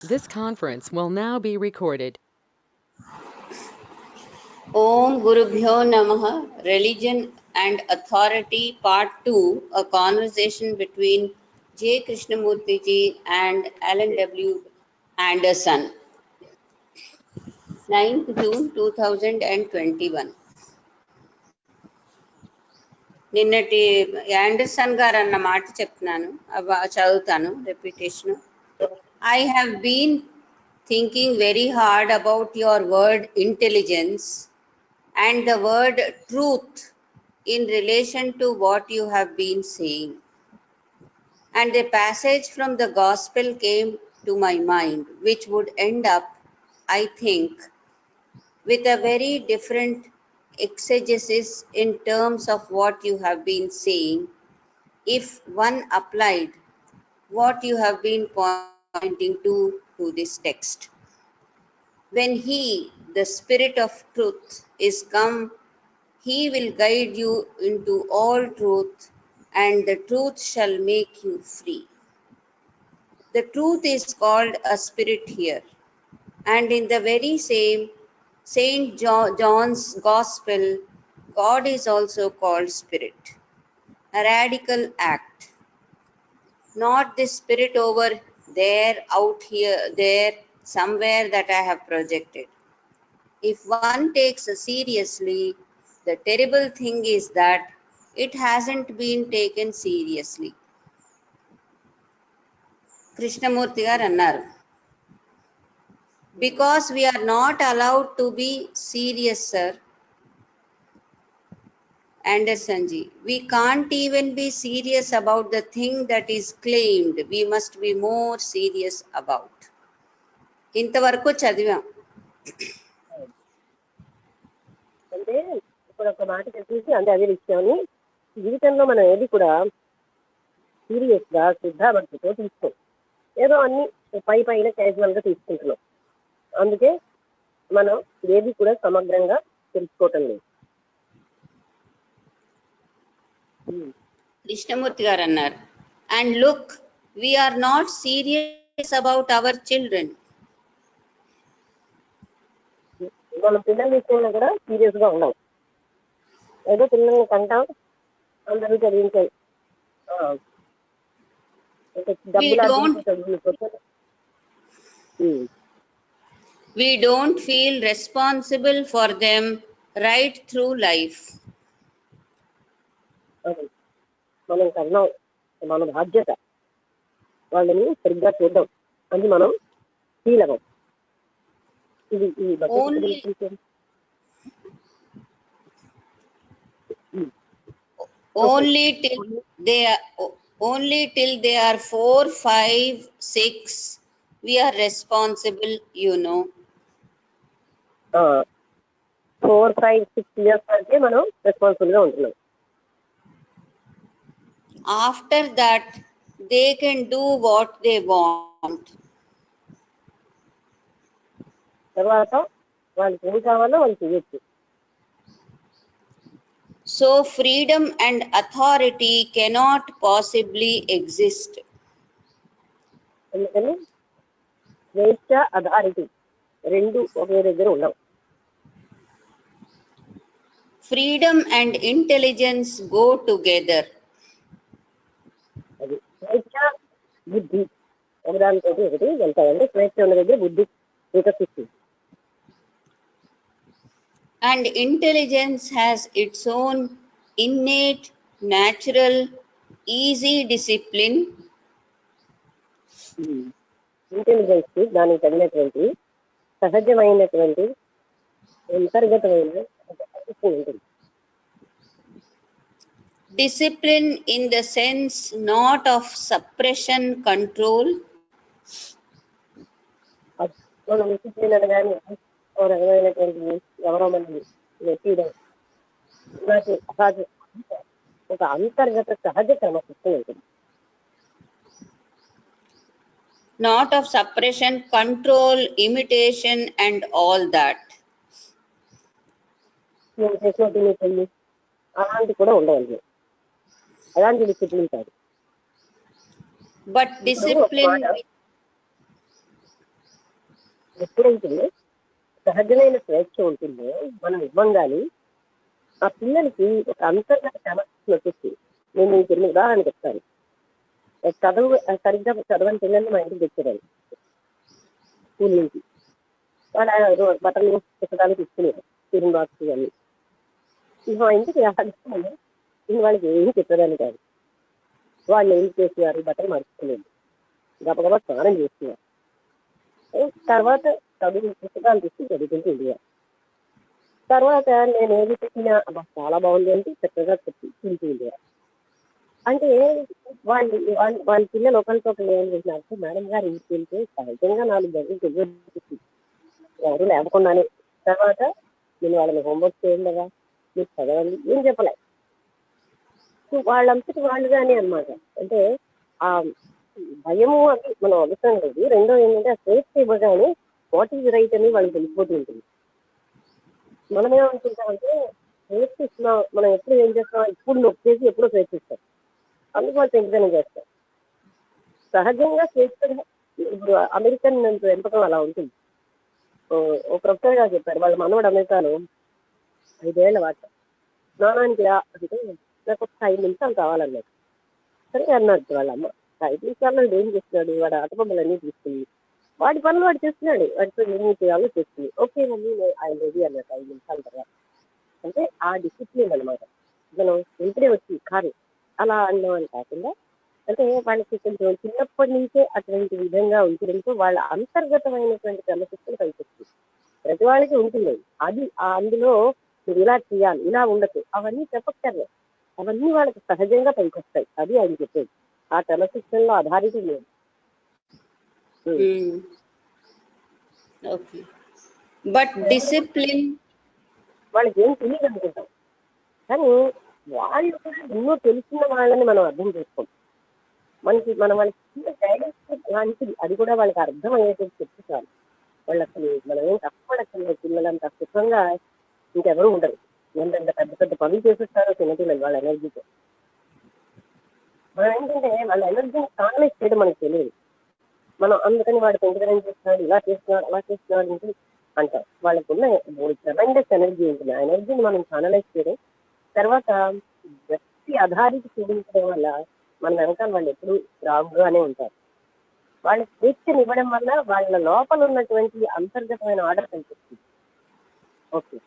This conference will now be recorded. Om Gurubhyo Namaha, Religion and Authority Part 2, a conversation between J. Krishnamurti ji and Alan W. Anderson. 9th June 2021. నిన్నటి Anderson గారు అన్న మాట చెప్తున్నాను చదువుతాను reputation. I have been thinking very hard about your word intelligence and the word truth in relation to what you have been saying. And a passage from the gospel came to my mind, which would end up, I think, with a very different exegesis in terms of what you have been saying, if one applied what you have been pointing to this text. When He, the Spirit of truth, is come, He will guide you into all truth, and the truth shall make you free. The truth is called a spirit here, and in the very same Saint John's Gospel, God is also called Spirit, a radical act, not this spirit over there, out here, there, somewhere that I have projected. If one takes seriously, the terrible thing is that it hasn't been taken seriously. Krishnamurti garu annaru, because we are not allowed to be serious, sir. Anderson ji, we can't even be serious about the thing that is claimed we must be more serious about. ఇంతవరకు చదివాం. అంటే ఇప్పుడు ఒక మాట చెప్పేసి అంటే అదే విషయాన్ని జీవితంలో మనం ఏది కూడా సీరియస్ గా శ్రద్ధాభక్తితో తీసుకోం, ఏదో అన్ని పైన క్యాజువల్ గా తీసుకుంటున్నాం. అందుకే మనం ఏది కూడా సమగ్రంగా తెలుసుకోవటం లేదు. కృష్ణమూర్తి గారు అన్నారు, and look, we are not serious about our children. మన పిల్లల విషయంలో కూడా సీరియస్ గా ఉన్నాం. ఏదో పిల్లల్ని కంటాం, అందరూ చదివించాయి, We don't feel responsible for them right through life. మనం కన్నా మన బాధ్యత వాళ్ళని సరిగ్గా చూద్దాం అని మనం ఫీల్ అవ్వం. ఇది only till they are 4, 5, 6 we are responsible, you know. 4, 5, 6 years వరకే మనం రెస్పాన్సిబుల్ గా ఉంటున్నాం. After that they can do what they want. తర్వాత వాళ్ళకి ఏం కావాలో వాళ్ళు చేయొచ్చు. So freedom and authority cannot possibly exist. అందుకని స్వేచ్ఛ, అథారిటీ రెండు ఒకే దగ్గర ఉండవు. Freedom and intelligence go together. అది స్వేచ్ఛ, బుద్ధి ఒకదానితో ఒకటి వెళ్తాయండి. స్వేచ్ఛ ఉన్న దగ్గర బుద్ధి వికసిస్తుంది. And intelligence has its own innate, natural, easy discipline. Intelligence దానికి తగినటువంటి సహజమైనటువంటి అంతర్గతమైన ఉంటుంది. Discipline in the sense not of suppression, control. మనం డిసిప్లిన్ అనగానే ఒక రకమైనటువంటి ఎవరో మనల్ని నెట్టడం, నాకు అసహజ ఒక అంతర్గత సహజ క్రమశిక్షణ ఉంటుంది. Not of suppression, control, imitation and all that. నేను చేసినట్టు నీకు వెళ్ళి అలాంటి కూడా ఉండవాలి. అలాంటి డిసిప్లిన్ కాదు. But discipline ఎప్పుడైతే సహజమైన స్వేచ్ఛ ఉంటుందో మనం ఇవ్వంగాని ఆ పిల్లలకి ఒక అంతర్గత క్రమశిక్షణ వచ్చేసి నేను మీకు ఎన్ని ఉదాహరణ చెప్తాను. చదువు సరిగ్గా చదవని పిల్లల్ని మా ఇంటికి తెచ్చేదాన్ని స్కూల్ నుంచి. వాళ్ళు బట్టలు పుస్తకాలు తీసుకునేది టిఫిన్ బాక్స్ అన్ని. మా ఇంటికి రాగానే నేను వాళ్ళకి ఏమీ చెప్పేదాన్ని కాదు. వాళ్ళు ఏం చేసేవారు, బట్టలు మర్చుకునేది, గబగబా స్నానం చేస్తున్నారు. తర్వాత చదువు పుస్తకాలు తీసుకుని చదువుకుంటూ ఉండేవారు. తర్వాత నేను ఏది చెప్పినా చాలా బాగుంది అంటే చక్కగా చెప్పి తింటూ ఉండేవారు. అంటే వాళ్ళ పిల్లలు ఒకరికొకరు ఏం చేసినారు, మేడం గారు ఇంటికి వెళ్తే సహజంగా 4 గంటలు తెలియదు ఎవరు లేకుండానే. తర్వాత నేను వాళ్ళని హోంవర్క్ చేయండి కదా, మీరు చదవండి, ఏం చెప్పలే. వాళ్ళంతటి వాళ్ళుగానే అనమాట. అంటే ఆ భయము అది మనం అవసరం లేదు. రెండో ఏంటంటే ఆ స్వేచ్ఛ ఇవ్వగానే వాట్ ఈజ్ రైట్ అని వాళ్ళకి తెలిసిపోతూ ఉంటుంది. మనం ఏమనుకుంటామంటే స్వేచ్ఛ ఇస్తున్నాం, మనం ఎప్పుడు ఏం చేస్తాం, ఇప్పుడు నొక్కేసి ఎప్పుడో స్వేచ్ఛిస్తాం, అందుకు వాళ్ళు పెంచడం చేస్తాం. సహజంగా స్వేచ్ఛగా ఇప్పుడు అమెరికన్ పెంపకం అలా ఉంటుంది. ఓ ప్రొఫెసర్ గారు చెప్పారు, వాళ్ళ మనవాడు అమెరికాలో 5 ఏళ్ల వాట స్నానానికి రా అంటే నాకు ఒక 5 నిమిషాలు కావాలన్నారు. సరే అన్నారు వాళ్ళ అమ్మ. 5 నిమిషాల్లో ఏం చేస్తున్నాడు, వాడు ఆటబొమ్మలన్నీ తీసుకుని వాడి పనులు వాడు చేస్తున్నాడు, వాడితో ఏమి చేయాలో చేస్తుంది. ఓకే మమ్మీ ఆయన రెడీ అన్నారు 5 నిమిషాల తర్వాత. అంటే ఆ డిసిప్లిన్ అనమాట. మనం వెంటనే వచ్చి కాదు అలా అన్నవాళ్ళు కాకుండా, అంటే వాళ్ళకి కొంచెం చిన్నప్పటి నుంచే అటువంటి విధంగా ఉంచడంతో వాళ్ళ అంతర్గతమైనటువంటి క్రమశిక్షణ కనిపిస్తుంది. ప్రతి వాళ్ళకి ఉంటుంది అది. అందులో మీరు ఇలా చేయాలి, ఇలా ఉండదు, అవన్నీ చెప్పక్కర్లేదు, అవన్నీ వాళ్ళకి సహజంగా పనికొస్తాయి. అది ఆయన చెప్పేది. ఆ క్రమశిక్షణలో అథారిటీ లేదు. ఓకే, బట్ డిసిప్లిన్ వాళ్ళకి ఏం తెలియదు అనుకుంటాం, కానీ వాళ్ళు కూడా ఎన్నో తెలిసిన వాళ్ళని మనం అర్థం చేసుకోం. మనం వాళ్ళకి చిన్న గైడెన్స్ లాంటిది, అది కూడా వాళ్ళకి అర్థమయ్యేటట్టు చెప్తే చాలు. వాళ్ళు అసలు మనం ఏం కష్టపడక్కర్లేదు. పిల్లలంతా సుఖంగా ఇంకెవరూ ఉండరు. ఎంతంత పెద్ద పెద్ద పనులు చేసేస్తారో చిన్నపిల్లలు వాళ్ళ ఎనర్జీతో. మనం ఏంటంటే వాళ్ళ ఎనర్జీని కానలైజ్ చేయడం మనకు తెలియదు. మనం అందుకని వాడు పెంచడం చేస్తున్నాడు, ఇలా చేస్తున్నాడు, అలా చేస్తున్నాడు అంటే అంటారు. వాళ్ళకు ఉన్న ట్రెమెండస్ ఎనర్జీ ఉంటుంది. ఆ ఎనర్జీని మనం కానలైజ్ చేయడం, తర్వాత వ్యక్తి అధారిత చూపించడం వల్ల మన వెనకాల వాళ్ళు ఎప్పుడు రాగానే ఉంటారు. వాళ్ళ స్వేచ్ఛను ఇవ్వడం వల్ల వాళ్ళ లోపల ఉన్నటువంటి అంతర్గతమైన ఆర్డర్ కనిపిస్తుంది. Okay,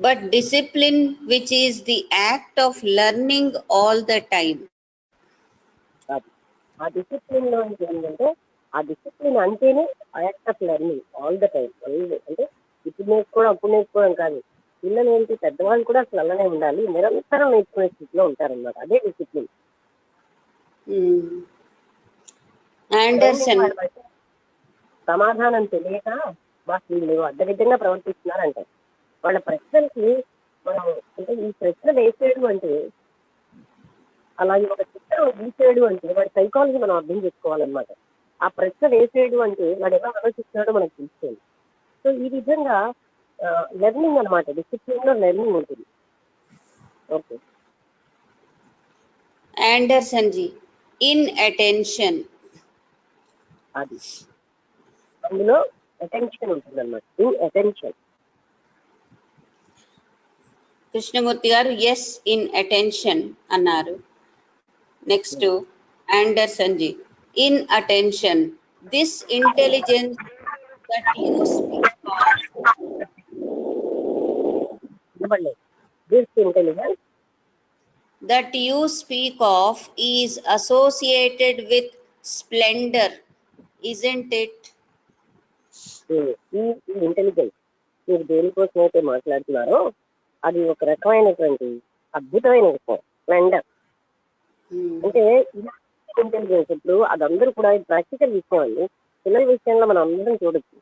but discipline which is the act of learning all the time. ఆ డిసిప్లిన్ లో ఏంటంటే, ఆ డిసిప్లిన్ అంటేనే act of learning all the time. అంటే ఇప్పుడు నేర్చుకోవడం అప్పుడు నేర్చుకోవడం కాదు. పిల్లలు ఏంటి, పెద్దవాళ్ళు కూడా అసలు అలానే ఉండాలి, నిరంతరం నేర్చుకునే స్థితిలో ఉంటారన్నమాట. అదే డిసిప్లిన్. ఆండర్సన్ సమాధానం తెలియక మాకు వీళ్ళు అడ్డదిడ్డంగా ప్రవర్తిస్తున్నారంటే వాళ్ళ ప్రశ్నలకి మనం, అంటే ఈ ప్రశ్న వేసేయడం అంటే, అలాగే ఒక చిత్రం గీసేయడం అంటే వాడి సైకాలజీ మనం అర్థం చేసుకోవాలన్నమాట. ఆ ప్రశ్న వేసేయడం అంటే వాడు ఎలా ఆలోచిస్తున్నాడో మనకు తెలుస్తుంది. సో ఈ విధంగా లెర్నింగ్ అనమాట. డిసిప్లిన్ లో లెర్నింగ్ ఉంటుంది. Okay, Anderson ji, in attention. అది అందులో అటెన్షన్ ఉంటుంది అనమాట. In attention. కృష్ణమూర్తి గారు ఎస్ ఇన్ అటెన్షన్ అన్నారు. Next Anderson ji, in attention this intelligence that you speak of. This intelligence that you speak of is associated with splendor, isn't it? ఈ intelligence మీరు దేనికోసం అయితే మాట్లాడుతున్నారో అది ఒక రకమైనటువంటి అద్భుతమైన విషయం, స్ప్లెండర్. అంటే ఇంటెలిజెన్స్ ఇప్పుడు అదందరూ కూడా ప్రాక్టికల్ విషయం అండి. పిల్లల విషయంలో మనం అందరం చూడొచ్చు.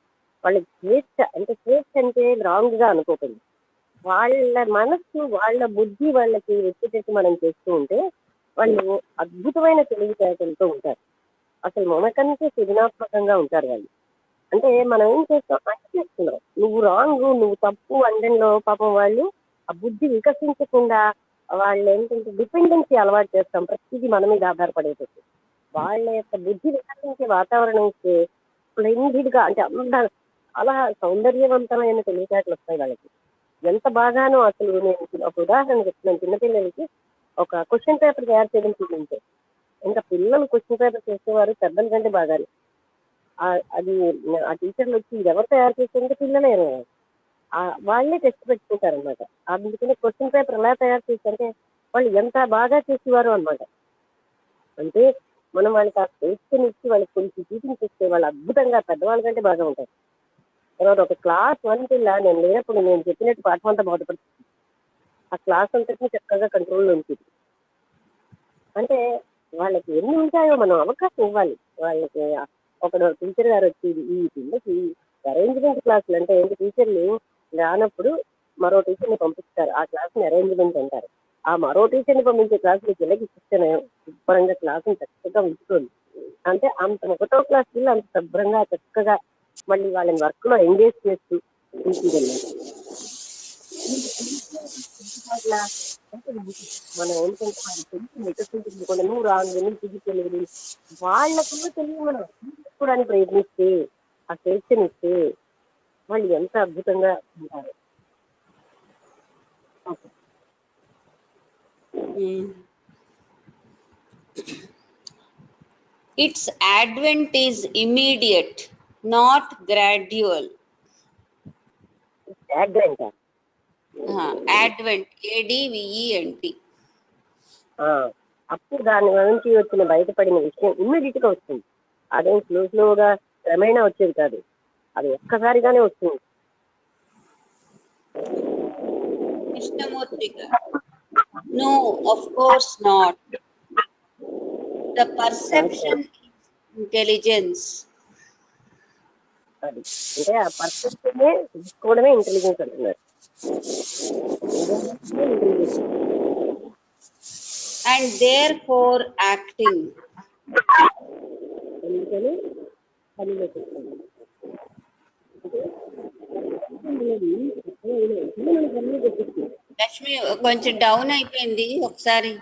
వాళ్ళకి స్వేచ్ఛ అంటే, స్వేచ్ఛ అంటే రాంగ్ గా అనుకోకండి. వాళ్ళ మనస్సు, వాళ్ళ బుద్ధి వాళ్ళకి వచ్చేటట్టు మనం చేస్తూ ఉంటే వాళ్ళు అద్భుతమైన తెలివితేటలతో ఉంటారు. అసలు మనకంటే సృజనాత్మకంగా ఉంటారు వాళ్ళు. అంటే మనం ఏం చేస్తాం, చేస్తున్నాం నువ్వు రాంగ్, నువ్వు తప్పు అనడంలో పాపం వాళ్ళు ఆ బుద్ధి వికసించకుండా వాళ్ళు ఏంటంటే డిపెండెన్సీ అలవాటు చేస్తాం, ప్రతిదీ మన మీద ఆధారపడేటట్టు. వాళ్ళ యొక్క బుద్ధి వికసించే వాతావరణం ఇస్తే స్ప్లెండిడ్ గా, అంటే అంత చాలా సౌందర్యవంతమైన తెలివితేటలు వస్తాయి వాళ్ళకి. ఎంత బాగానో అసలు నేను ఒక ఉదాహరణ చెప్తున్నాను. చిన్నపిల్లలకి ఒక క్వశ్చన్ పేపర్ తయారు చేయడం చూపించే, ఇంకా పిల్లలు క్వశ్చన్ పేపర్ చేసేవారు పెద్దల కంటే బాగానే. అది ఆ టీచర్లు వచ్చి ఇది ఎవరు తయారు చేసేందుకు పిల్లలే వాళ్ళే టెస్ట్ పెట్టుకుంటారు అనమాట. అందుకని క్వశ్చన్ పేపర్ ఎలా తయారు చేశారంటే వాళ్ళు ఎంత బాగా చేసేవారు అనమాట. అంటే మనం వాళ్ళకి ఆ స్వేచ్ఛని ఇచ్చి వాళ్ళకి కొంచెం టీచింగ్ చేస్తే వాళ్ళు అద్భుతంగా పెద్దవాళ్ళ కంటే బాగా ఉంటారు. తర్వాత ఒక క్లాస్ 1 పిల్ల నేను లేనప్పుడు నేను చెప్పినట్టు పాఠం అంతా బోధపడుతుంది. ఆ క్లాస్ అంతటినీ చక్కగా కంట్రోల్లో ఉంటుంది. అంటే వాళ్ళకి ఎన్ని ఉంటాయో మనం అవకాశం ఇవ్వాలి వాళ్ళకి. ఒక టీచర్ గారు వచ్చి ఈ పిల్లకి అరేంజ్మెంట్ క్లాసులు అంటే ఏంటి, టీచర్లు రానప్పుడు మరో టీచర్ని పంపిస్తారు. ఆ క్లాస్ని అరేంజ్మెంట్ అంటారు. ఆ మరో టీచర్ని పంపించే క్లాసులు పిల్లకి శిక్షణ శుభ్రంగా క్లాసుని చక్కగా ఉంచుతుంది. అంటే అంత 1వ క్లాస్ పిల్లలు అంత శుభ్రంగా చక్కగా మళ్ళీ వాళ్ళని వర్క్ లో ఎంగేజ్ చేస్తూ ఉంటుంది. మనం ఏంటంటే వాళ్ళ తెలిసి వికసించింది కూడా, నువ్వు రాంగ్ నువ్వు తిరిగి తెలియదు వాళ్ళకు తెలియదు. మనం తీసుకోవడానికి ప్రయత్నిస్తే ఆ స్వేచ్ఛనిస్తే వాళ్ళు ఎంత అద్భుతంగా ఉంటారు. Its advent is immediate, not gradual. యాగ్రెంట్ Advent, ADVENT. అప్పుడు దాని నుంచి వచ్చిన బయటపడిన విషయం ఇమ్మీడియట్ గా వస్తుంది. అదేం స్లోగా క్రమేణా వచ్చేది కాదు, అది ఒక్కసారిగానే వస్తుంది. Krishnamurti garu. No, of course not. The perception is intelligence. అది అంటే ఆ పర్సెప్షనే తెలుసుకోవడమే ఇంటెలిజెన్స్ అంటున్నారు. And therefore acting. అందుకని పనిలో చెప్తుంది. లక్ష్మి కొంచెం డౌన్ అయిపోయింది ఒకసారి.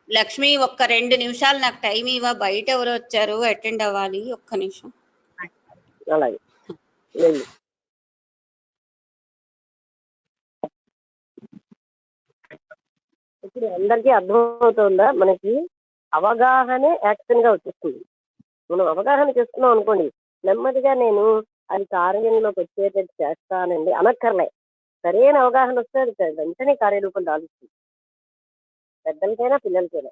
లక్ష్మి ఒక్క 2 నిమిషాలు నాకు టైం ఇవ్వ, బయట ఎవరు వచ్చారు, అటెండ్ అవ్వాలి. ఒక్క నిమిషం. అలాగే ఇప్పుడు అందరికీ అర్థమవుతుందా? మనకి అవగాహనే యాక్షన్ గా వచ్చేస్తుంది. మనం అవగాహన చేస్తున్నాం అనుకోండి, నెమ్మదిగా నేను అది కార్యంలోకి వచ్చేటట్టు చేస్తానండి అనక్కర్లే. సరైన అవగాహన వస్తే అది వెంటనే కార్యరూపం దాలుస్తుంది, పెద్దలకైనా పిల్లలకైనా.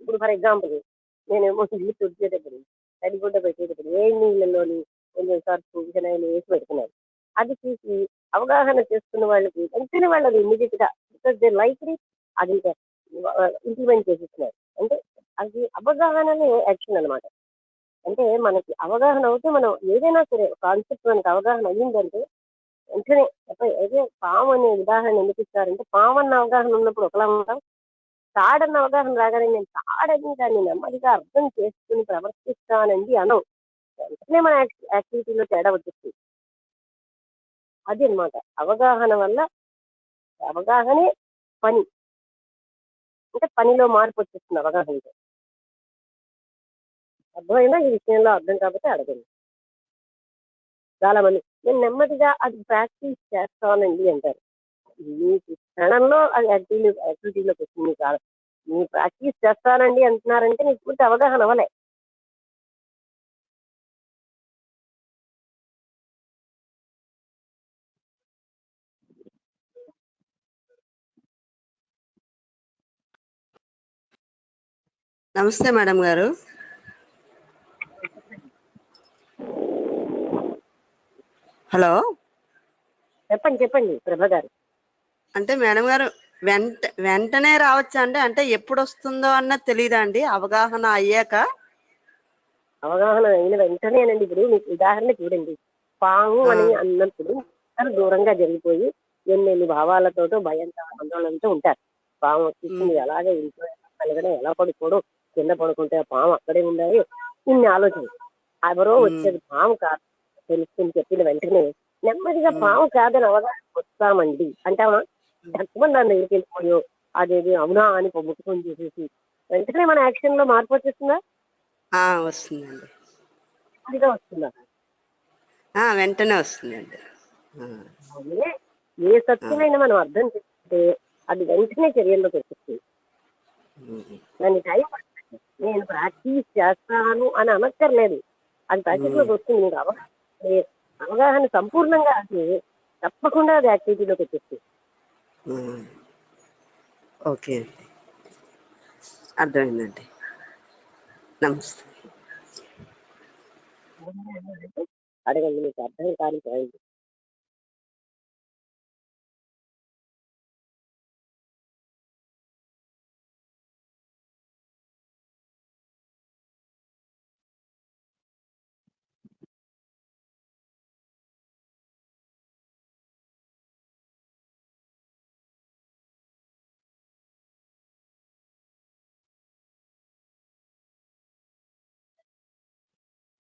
ఇప్పుడు ఫర్ ఎగ్జాంపుల్ నేనేమో ఇల్లు తుడిచేటప్పుడు తడిగుడ్డ పెట్టేటప్పుడు ఏ నీళ్ళలోని కొంచెం సర్ఫ్ విషయాలు వేసి పెడుతున్నాను. అది చూసి అవగాహన చేసుకున్న వాళ్ళకి వెంటనే వాళ్ళు అది ఇమీడియట్ గా బికాస్ దే లైక్లీ అది ఇంప్లిమెంట్ చేసేస్తున్నారు. అంటే అది అవగాహననే యాక్షన్ అనమాట. అంటే మనకి అవగాహన అవుతే మనం ఏదైనా సరే కాన్సెప్ట్ మనకి అవగాహన అయ్యిందంటే వెంటనే అదే పాము అనే ఉదాహరణ ఎందుకు ఇస్తారంటే, పాము అన్న అవగాహన ఉన్నప్పుడు ఒకలా ఉంటాం, తాడన్న అవగాహన రాగానే నేను తాడని దాన్ని నెమ్మదిగా అర్థం చేసుకుని ప్రవర్తిస్తానండి అనం, వెంటనే మన యాక్టివిటీలో తేడా వచ్చేస్తుంది. అది అనమాట అవగాహన వల్ల. అవగాహనే పని, అంటే పనిలో మార్పు వచ్చేస్తుంది అవగాహనతో. అర్థమైనా ఈ విషయంలో? అర్థం కాకపోతే అడగండి. చాలా మంది నేను నెమ్మదిగా అది ప్రాక్టీస్ చేస్తానండి అంటారు. మీకు క్షణంలో అది యాక్టివిటీలోకి వచ్చింది కాదు. మీరు ప్రాక్టీస్ చేస్తానండి అంటున్నారంటే నీకు పూర్తి అవగాహన అవ్వలే. నమస్తే మేడం గారు. హలో, చెప్పండి ప్రభ గారు. అంటే మేడం గారు వెంటనే రావచ్చా అండి? అంటే ఎప్పుడు వస్తుందో అన్నది తెలియదా అండి అవగాహన అయ్యాక? అవగాహన అయిన వెంటనేనండి. ఇప్పుడు మీకు ఉదాహరణ చూడండి, పాము అని అన్నప్పుడు దూరంగా జరిగిపోయి ఎన్ని భావాలతోటో భయంతో ఆందోళనతో ఉంటారు. పాము వచ్చేసింది, అలాగే ఇంట్లో ఎలా పడుకోవడం, కింద పడుకుంటే ఆ పాము అక్కడే ఉండాలి, ఇన్ని ఆలోచన. ఎవరో వచ్చేది పాము కాదు తెలుసుకుని చెప్పిన వెంటనే నెమ్మదిగా పాము కాదని అవగాహన వస్తామండి అంటామా? ఎంతమంది దాని దగ్గరికి వెళ్ళిపోయో అదేది అవునా అని ముట్టుకొని చూసేసి వెంటనే మన యాక్షన్ లో మార్పు వచ్చేస్తుందా, వస్తుందండి. అదిగా వస్తుందా? వెంటనే వస్తుందండి. ఆ, అదే ఏ ఆ, సత్యమైన మనం అర్థం చేసుకుంటే అది వెంటనే చర్యల్లోకి వచ్చేస్తుంది. ఉమ్, దాన్ని టైం పడుతుంది. నేను ప్రాక్టీస్ చేస్తాను అని అనక్కర్లేదు, అది ప్రాక్టీస్ ఉమ్, లోకి వస్తుంది. నీకు అవగాహన సంపూర్ణంగా అది తప్పకుండా అది యాక్టివిటీలోకి వచ్చేస్తుంది. ఉమ్. ఓకే అండి, అర్థమైందండి. నమస్తే. అడగండి, మీకు అర్థం కాని పాయింట్.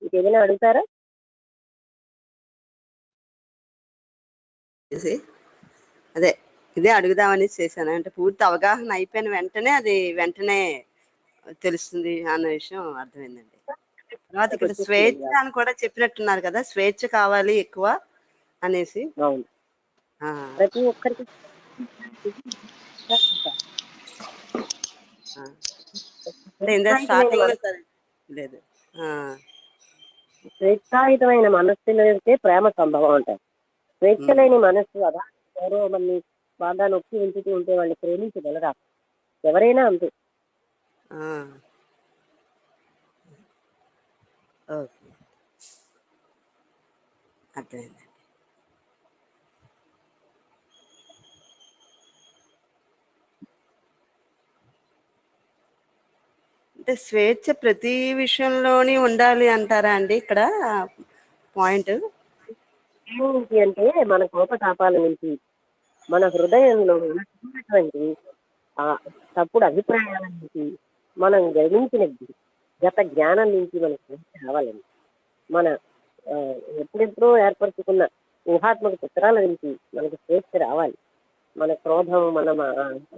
ఇంకేదైనా అడుగుతారా? చేసి అదే ఇదే అడుగుదామని చేశాను. అంటే పూర్తి అవగాహన అయిపోయిన వెంటనే అది వెంటనే తెలుస్తుంది అన్న విషయం అర్థమైందండి. తర్వాత ఇక్కడ వచ్చేస్తుంది స్వేచ్ఛ అని కూడా చెప్పినట్టున్నారు కదా, స్వేచ్ఛ కావాలి ఎక్కువ అనేసి. అవును, ఆ, ప్రతి ఒక్కరికి ఆ. అంటే ఇందా స్వేచ్ఛాయుతమైన స్టార్టింగ్ లో మనసు, లేదు. ఆ, స్వేచ్ఛాయుతమైన మనస్సులకే ప్రేమ సంభవం అంటారు. స్వేచ్ఛ ఉమ్, లేని మనస్సు అదా ఎవరో మనల్ని బాగా నొక్కి ఉంచుతూ ఉంటే వాళ్ళని ప్రేమించగలరా? ఎవరైనా అంతే. ఆ, ఓకే, అర్థమైంది. అంటే స్వేచ్ఛ ప్రతి విషయంలోని ఉండాలి అంటారా అండి ఇక్కడ పాయింట్? ఏంటి అంటే మన కోపతాపాల నుంచి, మన హృదయంలో ఉన్నటువంటి ఆ తప్పుడు అభిప్రాయాల నుంచి, మనం గ్రహించిన గత జ్ఞానం నుంచి మనకు రావాలండి. మన ఆ, ఎప్పుడెప్పుడో ఏర్పరచుకున్న ఊహాత్మక చిత్రాల నుంచి మనకు స్వేచ్ఛ రావాలి. మన క్రోధం, మన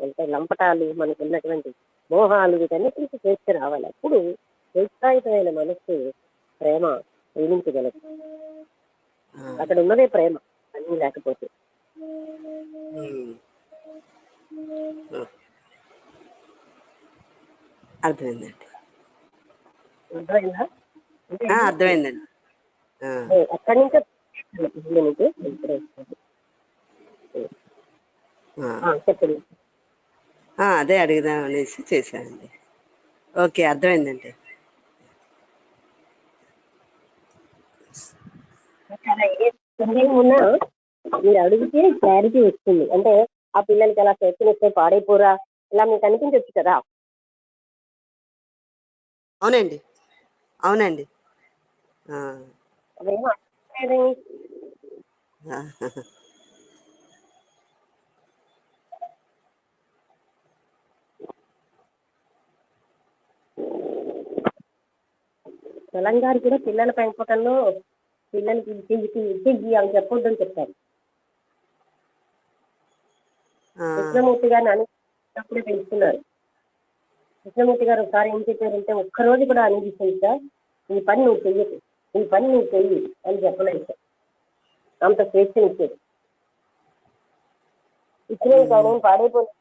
అంటే లంపటాలు, మనకు ఉన్నటువంటి మోహాలు, వీటన్నిటి నుంచి స్వేచ్ఛ రావాలి. అప్పుడు స్వేచ్ఛాయుతమైన మనస్సు ప్రేమ ప్రేమించగలదు. అక్కడ ఉన్నదే ప్రేమ, అన్నీ లేకపోతే. అర్థమైందండి. అర్థమైందా? అంటే అర్థమైందండి. ఆ, అక్కడి నుంచే మీకు ఇప్పుడే ఆ, చెప్పండి. అదే అడుగుదాం అనేసి చేశానండి. ఓకే, అర్థమైందండి. చాలా ఏ సందేహం ఉన్నా మీరు అడిగితే క్లారిటీ వస్తుంది. అంటే ఆ పిల్లలకి అలా చేస్తే పాడైపోరా, ఇలా మీకు అనిపించవచ్చు కదా. అవునండి, అవునండి. ఆ, అదేమో అనిపించలేదని. ఆ, తెలంగాణ కూడా పిల్లల పెంపకంలో పిల్లలకి ఇచ్చి అవి చెప్పొద్దని చెప్తారు. ఆ, కృష్ణమూర్తి గారిని అప్పుడే పెంచుతున్నారు. కృష్ణమూర్తి గారు ఒకసారి ఏం చెప్పారంటే, ఒక్కరోజు కూడా అనిపిస్తుంది సార్, ఈ పని నువ్వు చెయ్యకు, ఈ పని నువ్వు చెయ్యి అని చెప్పలేదు సార్. అంత స్వేచ్ఛనిచ్చేది. ఇచ్చినవి కానీ పాడైపోయింది.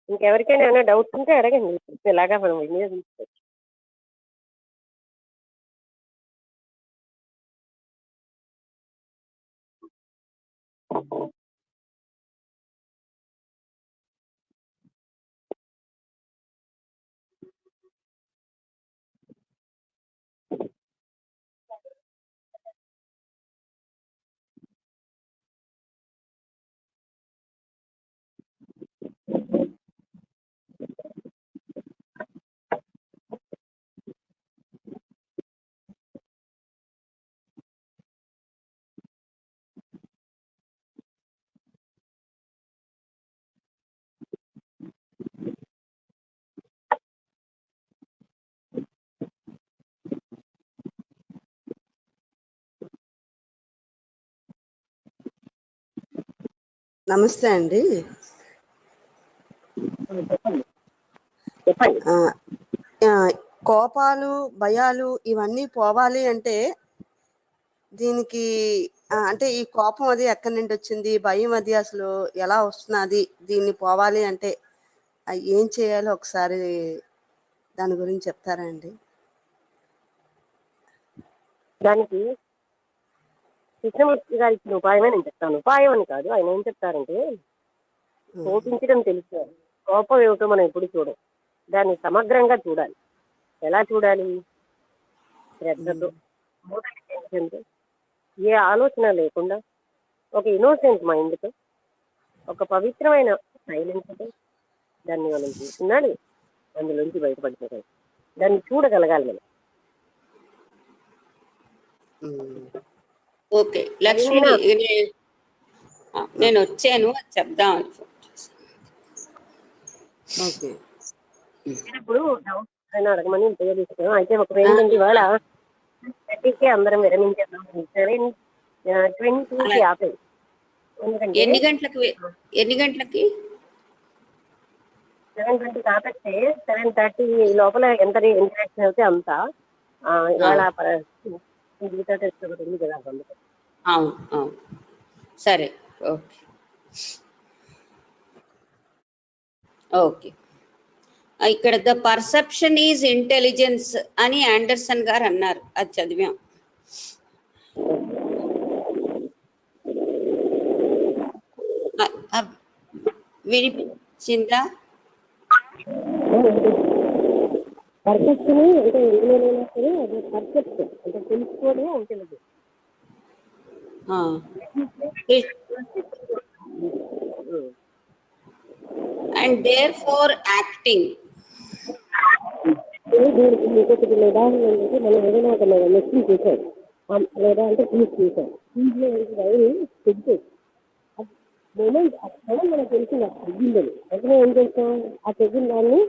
ఇంకెవరికైనా ఏమైనా డౌట్స్ ఉంటే అడగండి, ఇలాగా మనం వినియోగించుకోవచ్చు. నమస్తే అండి. చెప్పండి చెప్పండి. ఆ, ఆ, కోపాలు, భయాలు ఇవన్నీ పోవాలి అంటే దీనికి అంటే ఈ కోపం అది ఎక్కడి నుండి వచ్చింది, భయం అది అసలు ఎలా వస్తున్నది, దీన్ని పోవాలి అంటే ఏం చేయాలో ఒకసారి దాని గురించి చెప్తారా అండి? దానికి కృష్ణమూర్తి గారు ఇచ్చిన ఉపాయమే నేను చెప్తాను. ఉపాయం అని కాదు, ఆయన ఏం చెప్తారంటే కోపించడం తెలుసు, కోపం ఏమిటో మనం ఎప్పుడు చూడం, దాన్ని సమగ్రంగా చూడాలి. ఎలా చూడాలి? శ్రద్ధతో, మూఢ ఏ ఆలోచన లేకుండా, ఒక ఇన్నోసెంట్ మైండ్తో, ఒక పవిత్రమైన సైలెన్స్తో దాన్ని మనం చూస్తున్నాడు, అందులోంచి బయటపడిపోతాం. దాన్ని చూడగలగాలి మనం. ఓకే లక్ష్మి, నేను వచ్చాను అది చెప్దామని ఫోన్ చేశాను. ఓకే. ఇప్పుడు డౌట్ అడగమని ఉపయోగిస్తాం. అయితే ఒకవేళ ఏంటంటే ఇవాళ 30కే అందరం విరమించేద్దాం, 7:22కి ఆపేది. ఎందుకంటే ఎన్ని గంటలకి 7:20కి ఆపేస్తే 7:30 లోపల ఎంత ఇంటరాక్షన్ అయితే అంత ఇవాళ గీతా టెస్ట్ ఒకటి ఉంది కదా, అందుకే. అవును అవును, సరే, ఓకే ఓకే. ఇక్కడ ద పర్సెప్షన్ ఈజ్ ఇంటెలిజెన్స్ అని ఆండర్సన్ గారు అన్నారు, అది చదివాం. వినిపించిందా? పర్సెప్షన్ అంటే ఏమైనా సరే అది పర్సెప్షన్ అంటే తెలుసుకోవడమే intelligence. And therefore acting. దీనికి ఇంకొకటి ఉదాహరణ ఏంటంటే మనం ఏదైనా ఒక మెషిన్ చూసాం లేదా అంటే ఫీజ్ చూసాం, ఫీజ్లో రైలు తెచ్చేది మూమెంట్ ఆ క్షణం మనకు తెలిసిన తగ్గిందని వెంటనే ఏం చేస్తాం, ఆ తెగిన దాన్ని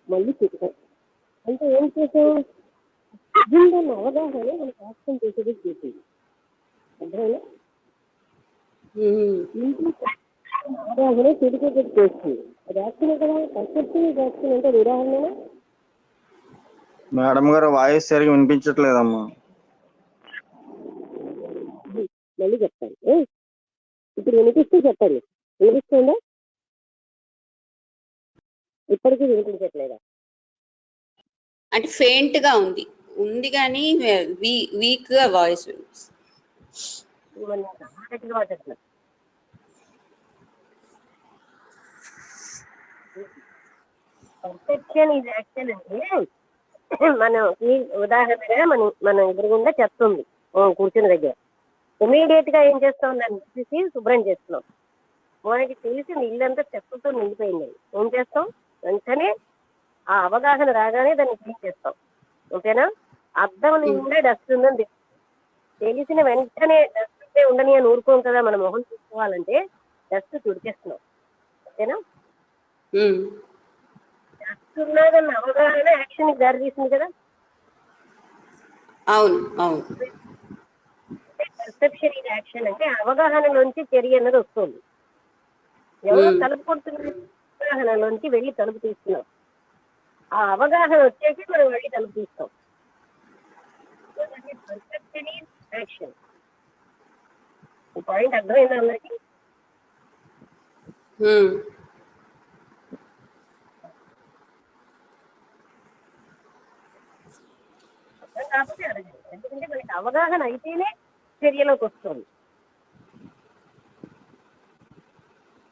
మళ్ళీ చెప్తాం. అంటే ఏం చేసాం, తగ్గిందన్న అవగాహన మనకు యాక్షన్ చేసేది చేసేది. అర్థమైనా? అవగాహన చెడుకోటి చేస్తుంది, అది యాక్షన్ కదా. పర్సెప్షన్ యాక్షన్ అంటే ఉదాహరణ. మేడం గారు వాయిస్ సరిగా వినిపించట్లేదమ్మా. మళ్ళీ చెప్తాను, ఇప్పుడు వినిపిస్తే చెప్పండి. వినిపిస్తుందా? ఇప్పటికీ వినిపించట్లేదా? అంటే ఫెయింట్ గా ఉంది కానీ వీక్ గా వాయిస్ పర్సెప్షన్ ఈజ్ యాక్షన్ అంటే మనం ఈ ఉదాహరణగా మనం ఎదురుగుండా చెప్తుంది కూర్చుని దగ్గర, ఇమీడియట్ గా ఏం చేస్తాం, దాన్ని తీసి శుభ్రం చేస్తున్నాం. మనకి తెలిసి ఇల్లంతా చెత్తతో నిండిపోయింది, ఏం చేస్తాం, వెంటనే ఆ అవగాహన రాగానే దాన్ని క్లీన్ చేస్తాం. ఓకేనా? అద్దం నిండా డస్ట్ ఉందని తెలిసిన వెంటనే డస్ట్ ఉంటే ఉండని అని ఊరుకోం కదా, మన మొహం చూసుకోవాలంటే డస్ట్ తుడిచేస్తున్నాం. ఓకేనా? డస్ట్ ఉన్నదన్న అవగాహన యాక్షన్ కి దారి తీసింది కదా. అవును అవును. పర్సెప్షన్ ఇది యాక్షన్ అంటే అవగాహనలోంచి చర్య అన్నది వస్తుంది. ఎవరో తలుపు కొడుతున్న అవగాహనలోంచి వెళ్ళి తలుపు తీస్తున్నాం, ఆ అవగాహన వచ్చేసి మనం వెళ్ళి తలుపు తీస్తాం. Perception is action. ఈ పాయింట్ అర్థమైందా అందరికి? అర్థం కాకపోతే అడగండి, ఎందుకంటే మనకి అవగాహన అయితేనే చర్యలోకి వస్తుంది.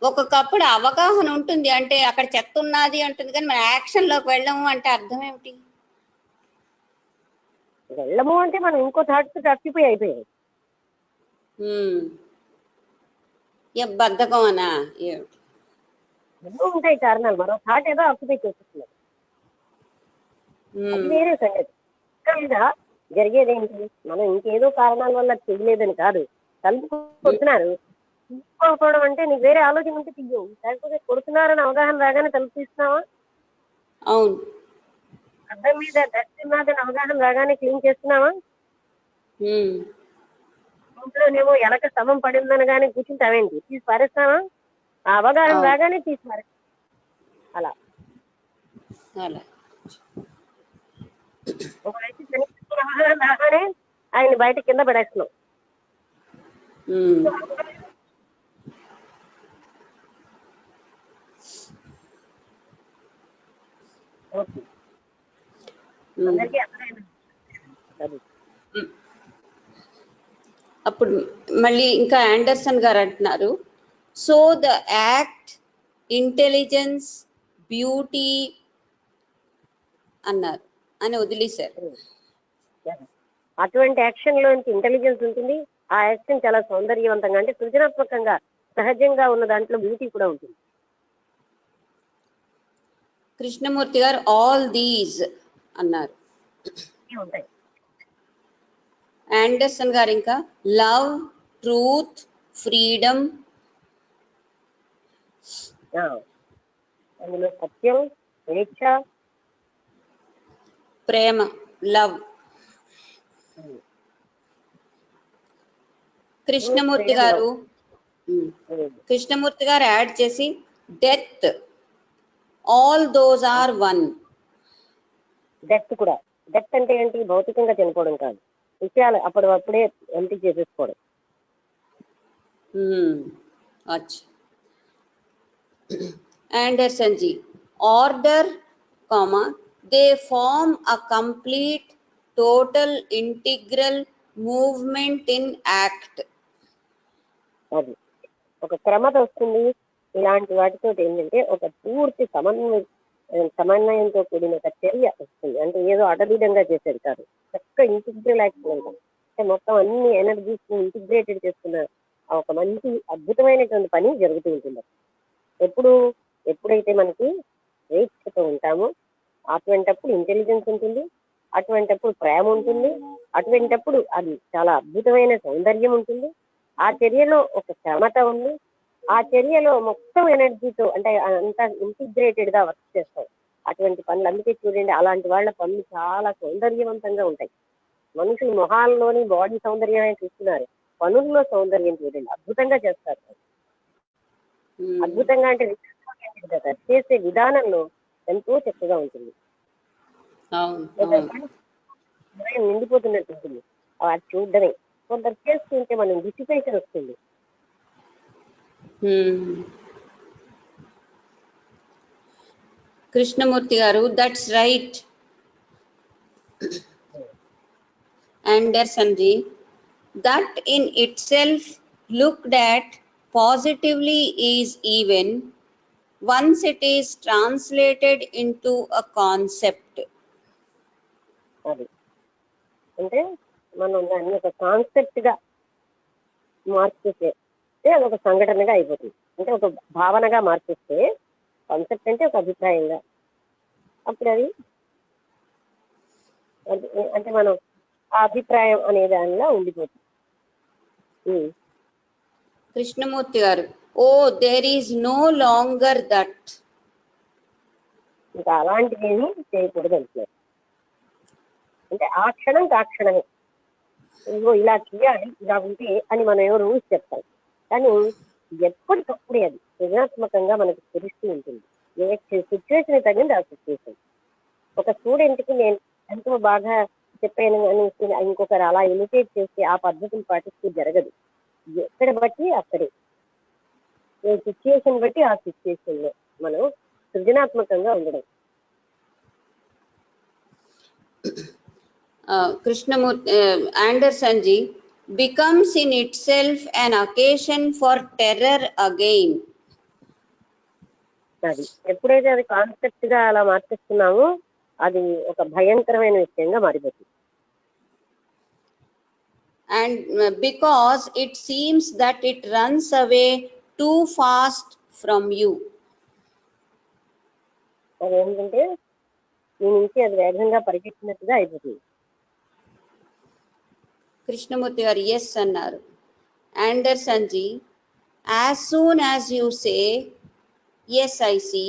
ఒక్కొక్కప్పుడు అవగాహన ఉంటుంది అంటే అక్కడ చెత్త ఉన్నది అంటుంది, కానీ మన యాక్షన్ లోకి వెళ్ళము అంటే అర్థం ఏమిటి? వెళ్ళము అంటే మనం ఇంకో థాట్స్ తప్పిపోయి అయిపోయాయి. బద్ధకం అనా? ఎన్నో ఉంటాయి కారణాలు, మరో థాట్ ఏదో ఆక్యుపై చేస్తున్నారు, అది వేరే సంగతి. ఇంకా జరిగేది ఏంటి, మనం ఇంకేదో కారణాల వల్ల తెలియలేదని కాదు, తలుపు కొడుతున్నారు తీసుకోకపోవడం అంటే నీకు వేరే ఆలోచన ఉంటే తీయవు, లేకపోతే కొడుతున్నారని అవగాహన రాగానే తలుపు తీస్తున్నావా? అవును. అద్దం మీద డస్ట్ ఉన్నదని అవగాహన రాగానే క్లీన్ చేస్తున్నావా? ఇంట్లోనేమో ఎలక స్తంభం పడి ఉందని కానీ కూర్చుంటావేంటి, తీసి పారేస్తావా? ఆ అవగాహన అవును. రాగానే తీసినారు అలా. అలా ఒక వ్యక్తి చనిపోతున్న అవగాహన రాగానే ఆయన బయట కింద పడేస్తున్నాం. ఉమ్. ఓకే, ఉమ్. అందరికీ అర్థమైంది అది. అప్పుడు మళ్ళీ ఇంకా ఆండర్సన్ గారు అంటున్నారు, so the act, intelligence, beauty అన్నారు అని వదిలేశారు. అటువంటి యాక్షన్ లోంచి ఇంటెలిజెన్స్ ఉంటుంది. ఆ యాక్షన్ చాలా సౌందర్యవంతంగా అంటే సృజనాత్మకంగా సహజంగా ఉన్న దాంట్లో బ్యూటీ కూడా ఉంటుంది. కృష్ణమూర్తి గారు ఆల్ దీస్ అన్నారు. ఇవి ఉంటాయి. ఆండర్సన్ గారు ఇంకా లవ్, ట్రూత్, ఫ్రీడమ్, ఆ, అందులో సత్యం, స్వేచ్ఛ, ప్రేమ, love. Krishnamurti freedom, garu love. Krishnamurti garu add చేసి death, all those are one. Death కూడా. డెత్ అంటే ఏంటి? భౌతికంగా చనిపోవడం కాదు, విషయాలు అప్పుడే ఎంటీ చేసేసుకోవడం. अच्छा Anderson ji order comma they form a complete total integral movement in act. అది ఒక క్రమత వస్తుంది. ఇలాంటి వాటితో ఏంటంటే ఒక పూర్తి సమన్వయంతో కూడిన ఒక చర్య వస్తుంది. అంటే ఏదో అడవిధంగా చేసేది కాదు, చక్క ఇంటిగ్రల్ యాక్షన్ ఉంటుంది. అంటే మొత్తం అన్ని ఎనర్జీస్ ని ఇంటిగ్రేటెడ్ చేసుకున్న ఒక మంచి అద్భుతమైనటువంటి పని జరుగుతూ ఉంటుంది. ఎప్పుడైతే మనకి స్వేచ్ఛతో ఉంటామో అటువంటప్పుడు ఇంటెలిజెన్స్ ఉంటుంది, అటువంటప్పుడు ప్రేమ ఉంటుంది, అటువంటప్పుడు అది చాలా అద్భుతమైన సౌందర్యం ఉంటుంది. ఆ చర్యలో ఒక క్షమత ఉంది. ఆ చర్యలో మొత్తం ఎనర్జీతో అంటే అంతా ఇంటిగ్రేటెడ్ గా వర్క్ చేస్తాం అటువంటి పనులు. అందుకే చూడండి, అలాంటి వాళ్ళ పనులు చాలా సౌందర్యవంతంగా ఉంటాయి. మనుషులు మొహాల్లోని బాడీ సౌందర్యమే చూస్తున్నారు, పనుల్లో సౌందర్యం చూడండి, అద్భుతంగా చేస్తారు. అద్భుతంగా అంటే చేసే విధానంలో ఎంతో చక్కగా ఉంటుంది, నిండిపోతున్నట్టు ఉంటుంది. అది చూడడమే. కొందరు చేస్తుంటే మనం డిసిపేషన్ వస్తుంది. కృష్ణమూర్తి గారు that's right. Anderson ji, that in itself looked at positively is even once it is translated into a concept. అది అంటే మనం దాన్ని ఒక కాన్సెప్ట్ గా మార్చేస్తే అది ఒక సంఘటనగా అయిపోతుంది. అంటే ఒక భావనగా మార్చేస్తే, కాన్సెప్ట్ అంటే ఒక అభిప్రాయంగా, అప్పుడు అది అంటే మనం ఆ అభిప్రాయం అనే దానిలో ఉండిపోతుంది. కృష్ణమూర్తి గారు oh there is no longer that. ఇంకా అలాంటివి ఏమీ చేయకూడదు అంటున్నారు. అంటే ఆ క్షణమే ఇదిగో ఇలా చేయాలి, ఇలా ఉంటే అని మనం ఏమో రూల్స్ చెప్తాం. కానీ ఎప్పటికప్పుడే అది సృజనాత్మకంగా మనకు తెలుస్తూ ఉంటుంది. ఏ సిచ్యువేషన్ తగ్గింది ఆ సిచ్యువేషన్. ఒక స్టూడెంట్కి నేను ఎంతో బాగా చెప్పాను అని ఇంకొకరు అలా ఇమిటేట్ చేసి ఆ పద్ధతిని పాటిస్తూ జరగదు. ఎక్కడ బట్టి అక్కడే, ఏ సిచ్యువేషన్ బట్టి ఆ సిచ్యువేషన్ లో మనం సృజనాత్మకంగా ఉండడం. Krishnamurti Anderson ji becomes in itself an occasion for terror again. అది ఎప్పుడైతే అది కాన్సెప్ట్ గా అలా మార్చేస్తున్నామో అది ఒక భయంకరమైన విషయంగా మారిపోతుంది. And because it seems that it runs away too fast from you. అదేంటంటే మీ నుంచి అది వేగంగా పరిగెత్తినట్టుగా అయిపోతుంది. కృష్ణమూర్తి గారు ఎస్ అన్నారు. Anderson ji as soon as you say yes I see,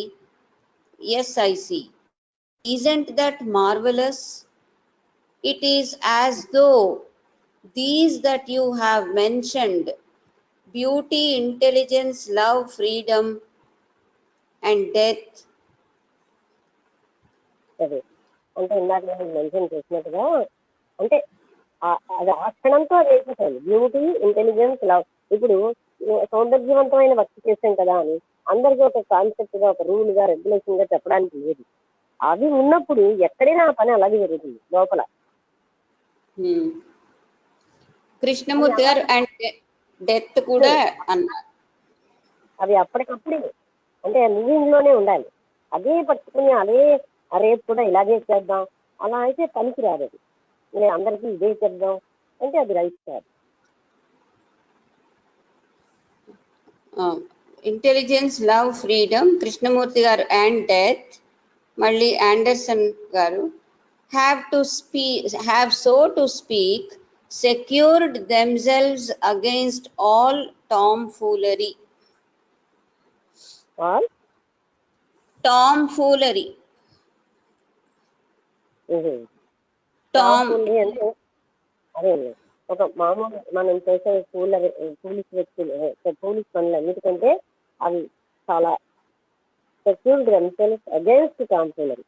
yes I see, isn't that marvelous? It is as though these that you have mentioned beauty, intelligence, love, freedom, and death. అదే అంటే ఇందాక నేను mention చేసినట్టుగా అంటే అది ఆ క్షణంతో అది అయిపోతుంది. Beauty, intelligence, love. ఇప్పుడు సౌందర్యవంతమైన భక్తి చేస్తాం కదా అని అందరికీ ఒక కాన్సెప్ట్ గా, ఒక రూల్ గా, రెగ్యులేషన్ గా చెప్పడానికి లేదు. అవి ఉన్నప్పుడు ఎక్కడైనా ఆ పని అలాగే జరుగుతుంది లోపల. కృష్ణమూర్తి గారు అండ్ డెత్ కూడా అన్నారు. అవి అప్పటికప్పుడే అంటే మూవింగ్ లోనే ఉండాలి. అదే పట్టుకుని అదే రేపు కూడా ఇలాగే చేద్దాం అలా అయితే పనికి రాదు. అది నేను అందరికీ ఇదే చేద్దాం అంటే అది రైట్ కాదు. ఇంటెలిజెన్స్, లవ్, ఫ్రీడమ్, కృష్ణమూర్తి గారు అండ్ డెత్, మళ్ళీ ఆండర్సన్ గారు have so to speak secured themselves against all tomfoolery. Tomfoolery. అంటే అదే ఒక మామూలు మనం చేసే పోలీస్ వ్యక్తులు పోలీస్ పనులు అన్నిటికంటే అవి చాలా సెక్యూర్డ్ themselves against tomfoolery,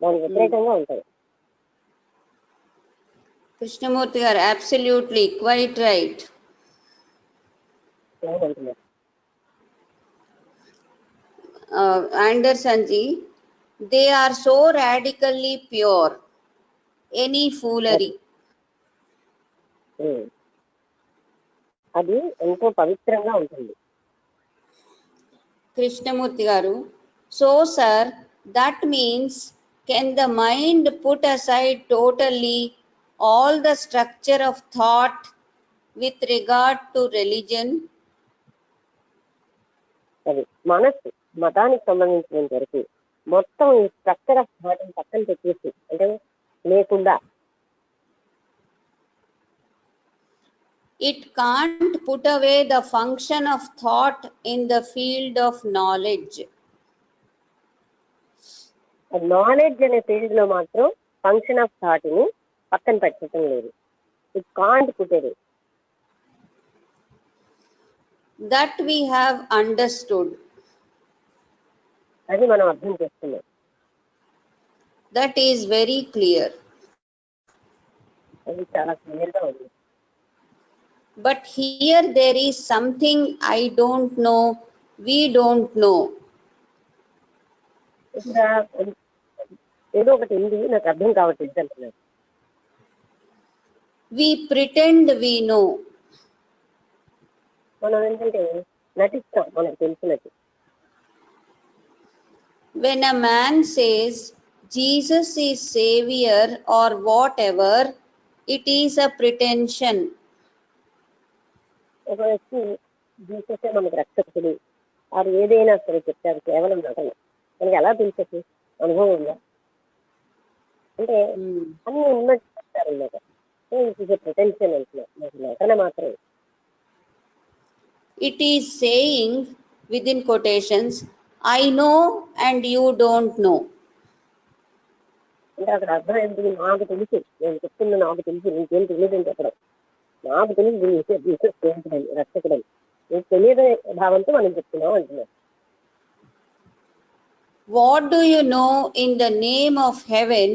దాని వ్యతిరేకంగా ఉంటాయి. Krishnamurti garu absolutely quite right. Anderson ji, they are so radically pure, any foolery. అది ఎంతో పవిత్రంగా ఉంటుంది. కృష్ణమూర్తి గారు, so sir, that means can the mind put aside totally all the structure of thought with regard to religion? అది మనస్సు మతానికి సంబంధించినంత వరకు మొత్తం ఈ స్ట్రక్చర్ ఆఫ్ థాట్ పక్కన పెట్టేసి అంటే లేకుండా. It can't put away the function of thought in the field of knowledge. Knowledge అనే ఫీల్డ్ లో మాత్రం ఫంక్షన్ ఆఫ్ థాట్ ని పక్కన పెట్టడం లేదు. It can't put away. That we have understood. అది మనం అర్థం చేస్తున్నాం. That is very clear. అది చాలా క్లియర్ గా ఉంది. But here there is something I don't know, we don't know. ఇక్కడ ఏదో ఒకటి ఉంది, నాకు అర్థం కావట్లేదు అంటున్నారు. We pretend we know. మనం ఏంటంటే నటిస్తాం మనకు తెలిసినట్టు. When a man says Jesus is savior or whatever, it is a pretension. ఒక వ్యక్తి జీససే మనకు రక్షకుడు వారు ఏదైనా సరే చెప్తారు, కేవలం నటన. మనకి ఎలా తెలుసు? అనుభవం ఉందా అంటే అన్ని ఉన్నట్టు చెప్తారు అన్నమాట. ఇట్ ఈస్ ఎ ప్రిటెన్షన్ అంటున్నారు, నాకు నటన మాత్రమే. It is saying within quotations, I know and you don't know. అంటే అక్కడ అర్థం ఏంటి? నాకు తెలుసు, నేను చెప్తున్నా, నాకు తెలుసు, నీకేం తెలియదని చెప్పడం. నాకు తెలుసు రక్షకుడని, నీకు తెలియదు భావంతో మనం చెప్తున్నాం అంటున్నారు. What do you know in the name of heaven?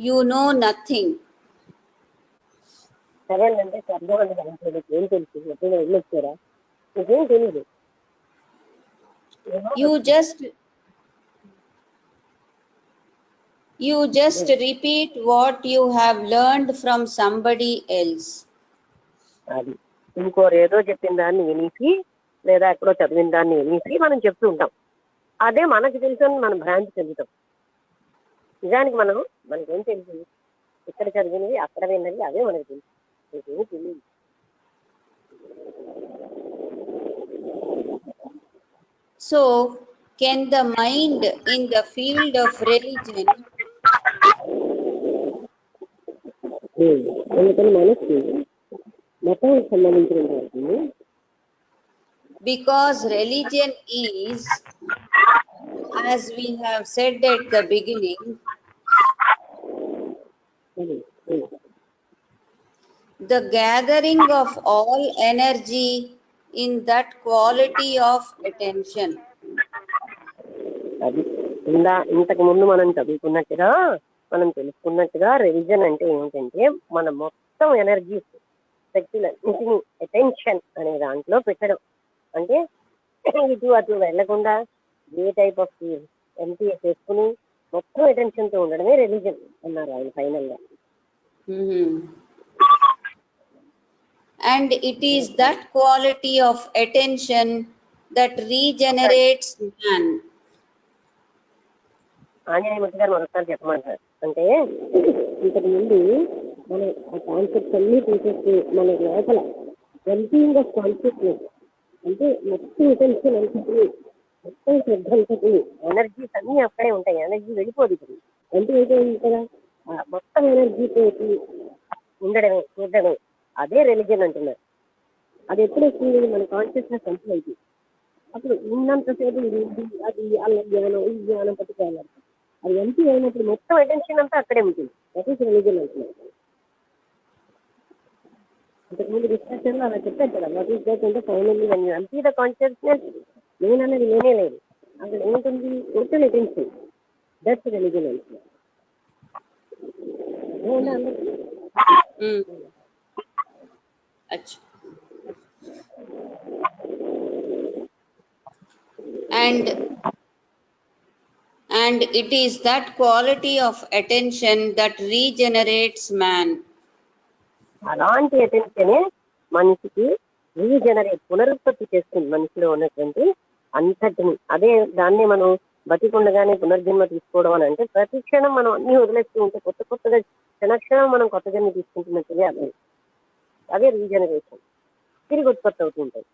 You know nothing. Heaven అంటే స్వర్గం అంటే నీకు ఏం తెలుసు? ఎప్పుడైనా వెళ్ళొచ్చారా? నీకేం తెలియదు. You just repeat what you have learned from somebody else. అది ఇంకోరు ఏదో చెప్పిన దాన్ని వినేసి లేదా ఎక్కడో చదివిన దాన్ని వినేసి మనం చెప్తూ ఉంటాం. అదే మనకు తెలుసు అని మనం భ్రాంతి చెందుతాం. నిజానికి మనకేం తెలుసు? ఇక్కడ చదివినవి, అక్కడ విన్నవి అదే మనకు తెలుసు. నీకేమీ తెలియదు. So, can the mind in the field of religion అందుకని మనస్సు మతానికి సంబంధించిన వాటిని, because religion is, as we have said at the beginning, the gathering of all energy in that quality of attention. అది ఇంతకు ముందు మనం చదువుకున్నట్టుగా మనం తెలుసుకున్నట్టుగా రివిజన్ అంటే ఏమిటంటే మన మొత్తం ఎనర్జీ శక్తులన్నింటినీ అటెన్షన్ అనే దాంట్లో పెట్టడం. అంటే ఇటు అటు వెళ్లకుండా ఏ టైప్ ఆఫ్ ఎంపీ చేసుకుని మొత్తం అటెన్షన్ తో ఉండడమే రిలీజన్ అన్నారు ఆయన ఫైనల్ గా. And it is that quality of attention that regenerates man. Anjaneyamurthy గారు మరొకసారి చెప్పమంటారు. అంటే ఇంతకు ముందు మన కాన్సెప్ట్స్ అన్ని తీసేసి మన లోపల వెల్బీయింగ్ ఆఫ్ కాన్షియస్నెస్ అంటే మొత్తం అటెన్షన్ అంతటి మొత్తం శ్రద్ధ అంతటి ఎనర్జీస్ అన్ని అక్కడే ఉంటాయి. ఎనర్జీ వెళ్ళిపోదు. ఇప్పుడు ఎంత అయిపోయింది కదా, మొత్తం ఎనర్జీతో ఉండడమే చూడడమే అదే రిలీజన్ అంటున్నారు. అది ఎప్పుడు వస్తుంది? మన కాన్షియస్నెస్ ఎంపీ అయితే అప్పుడు ఉన్నంతసేపు ఇది అది అల్ల జ్ఞానం ఈ జ్ఞానం పట్టుకోవాలి. అది ఎంపీ అయినప్పుడు మొత్తం అటెన్షన్ అంతా అక్కడే ఉంటుంది. దట్ ఈస్ రిలీజన్ అంటున్నారు. ఇంతకుముందు డిస్కషన్ లో అలా చెప్పారు కదా, వాట్ ఈస్ దట్ అంటే ఫైనల్లీ ఎంపీ ద కాన్షియస్నెస్ నేనన్నది లేనే లేదు. అక్కడ ఏముంటుంది? Total attention. దట్స్ రిలీజన్ అంటున్నారు. Achha. And it is that quality of attention that regenerates man. అలాంటి అటెన్షనే మనిషికి రీజనరేట్ పునరుత్పత్తి చేస్తుంది మనిషిలో ఉన్నటువంటి అంతటిని. అదే దాన్నే మనం బతికుండగానే పునర్జన్మ తీసుకోవడం అని అంటే ప్రతి క్షణం మనం అన్ని వదిలేస్తూ ఉంటే కొత్తగా క్షణక్షణం మనం కొత్త జన్మ తీసుకుంటున్నట్టుగా అర్థం. అదే రీజనరేషన్. తిరిగి ఉత్పత్తి అవుతుంటాయి.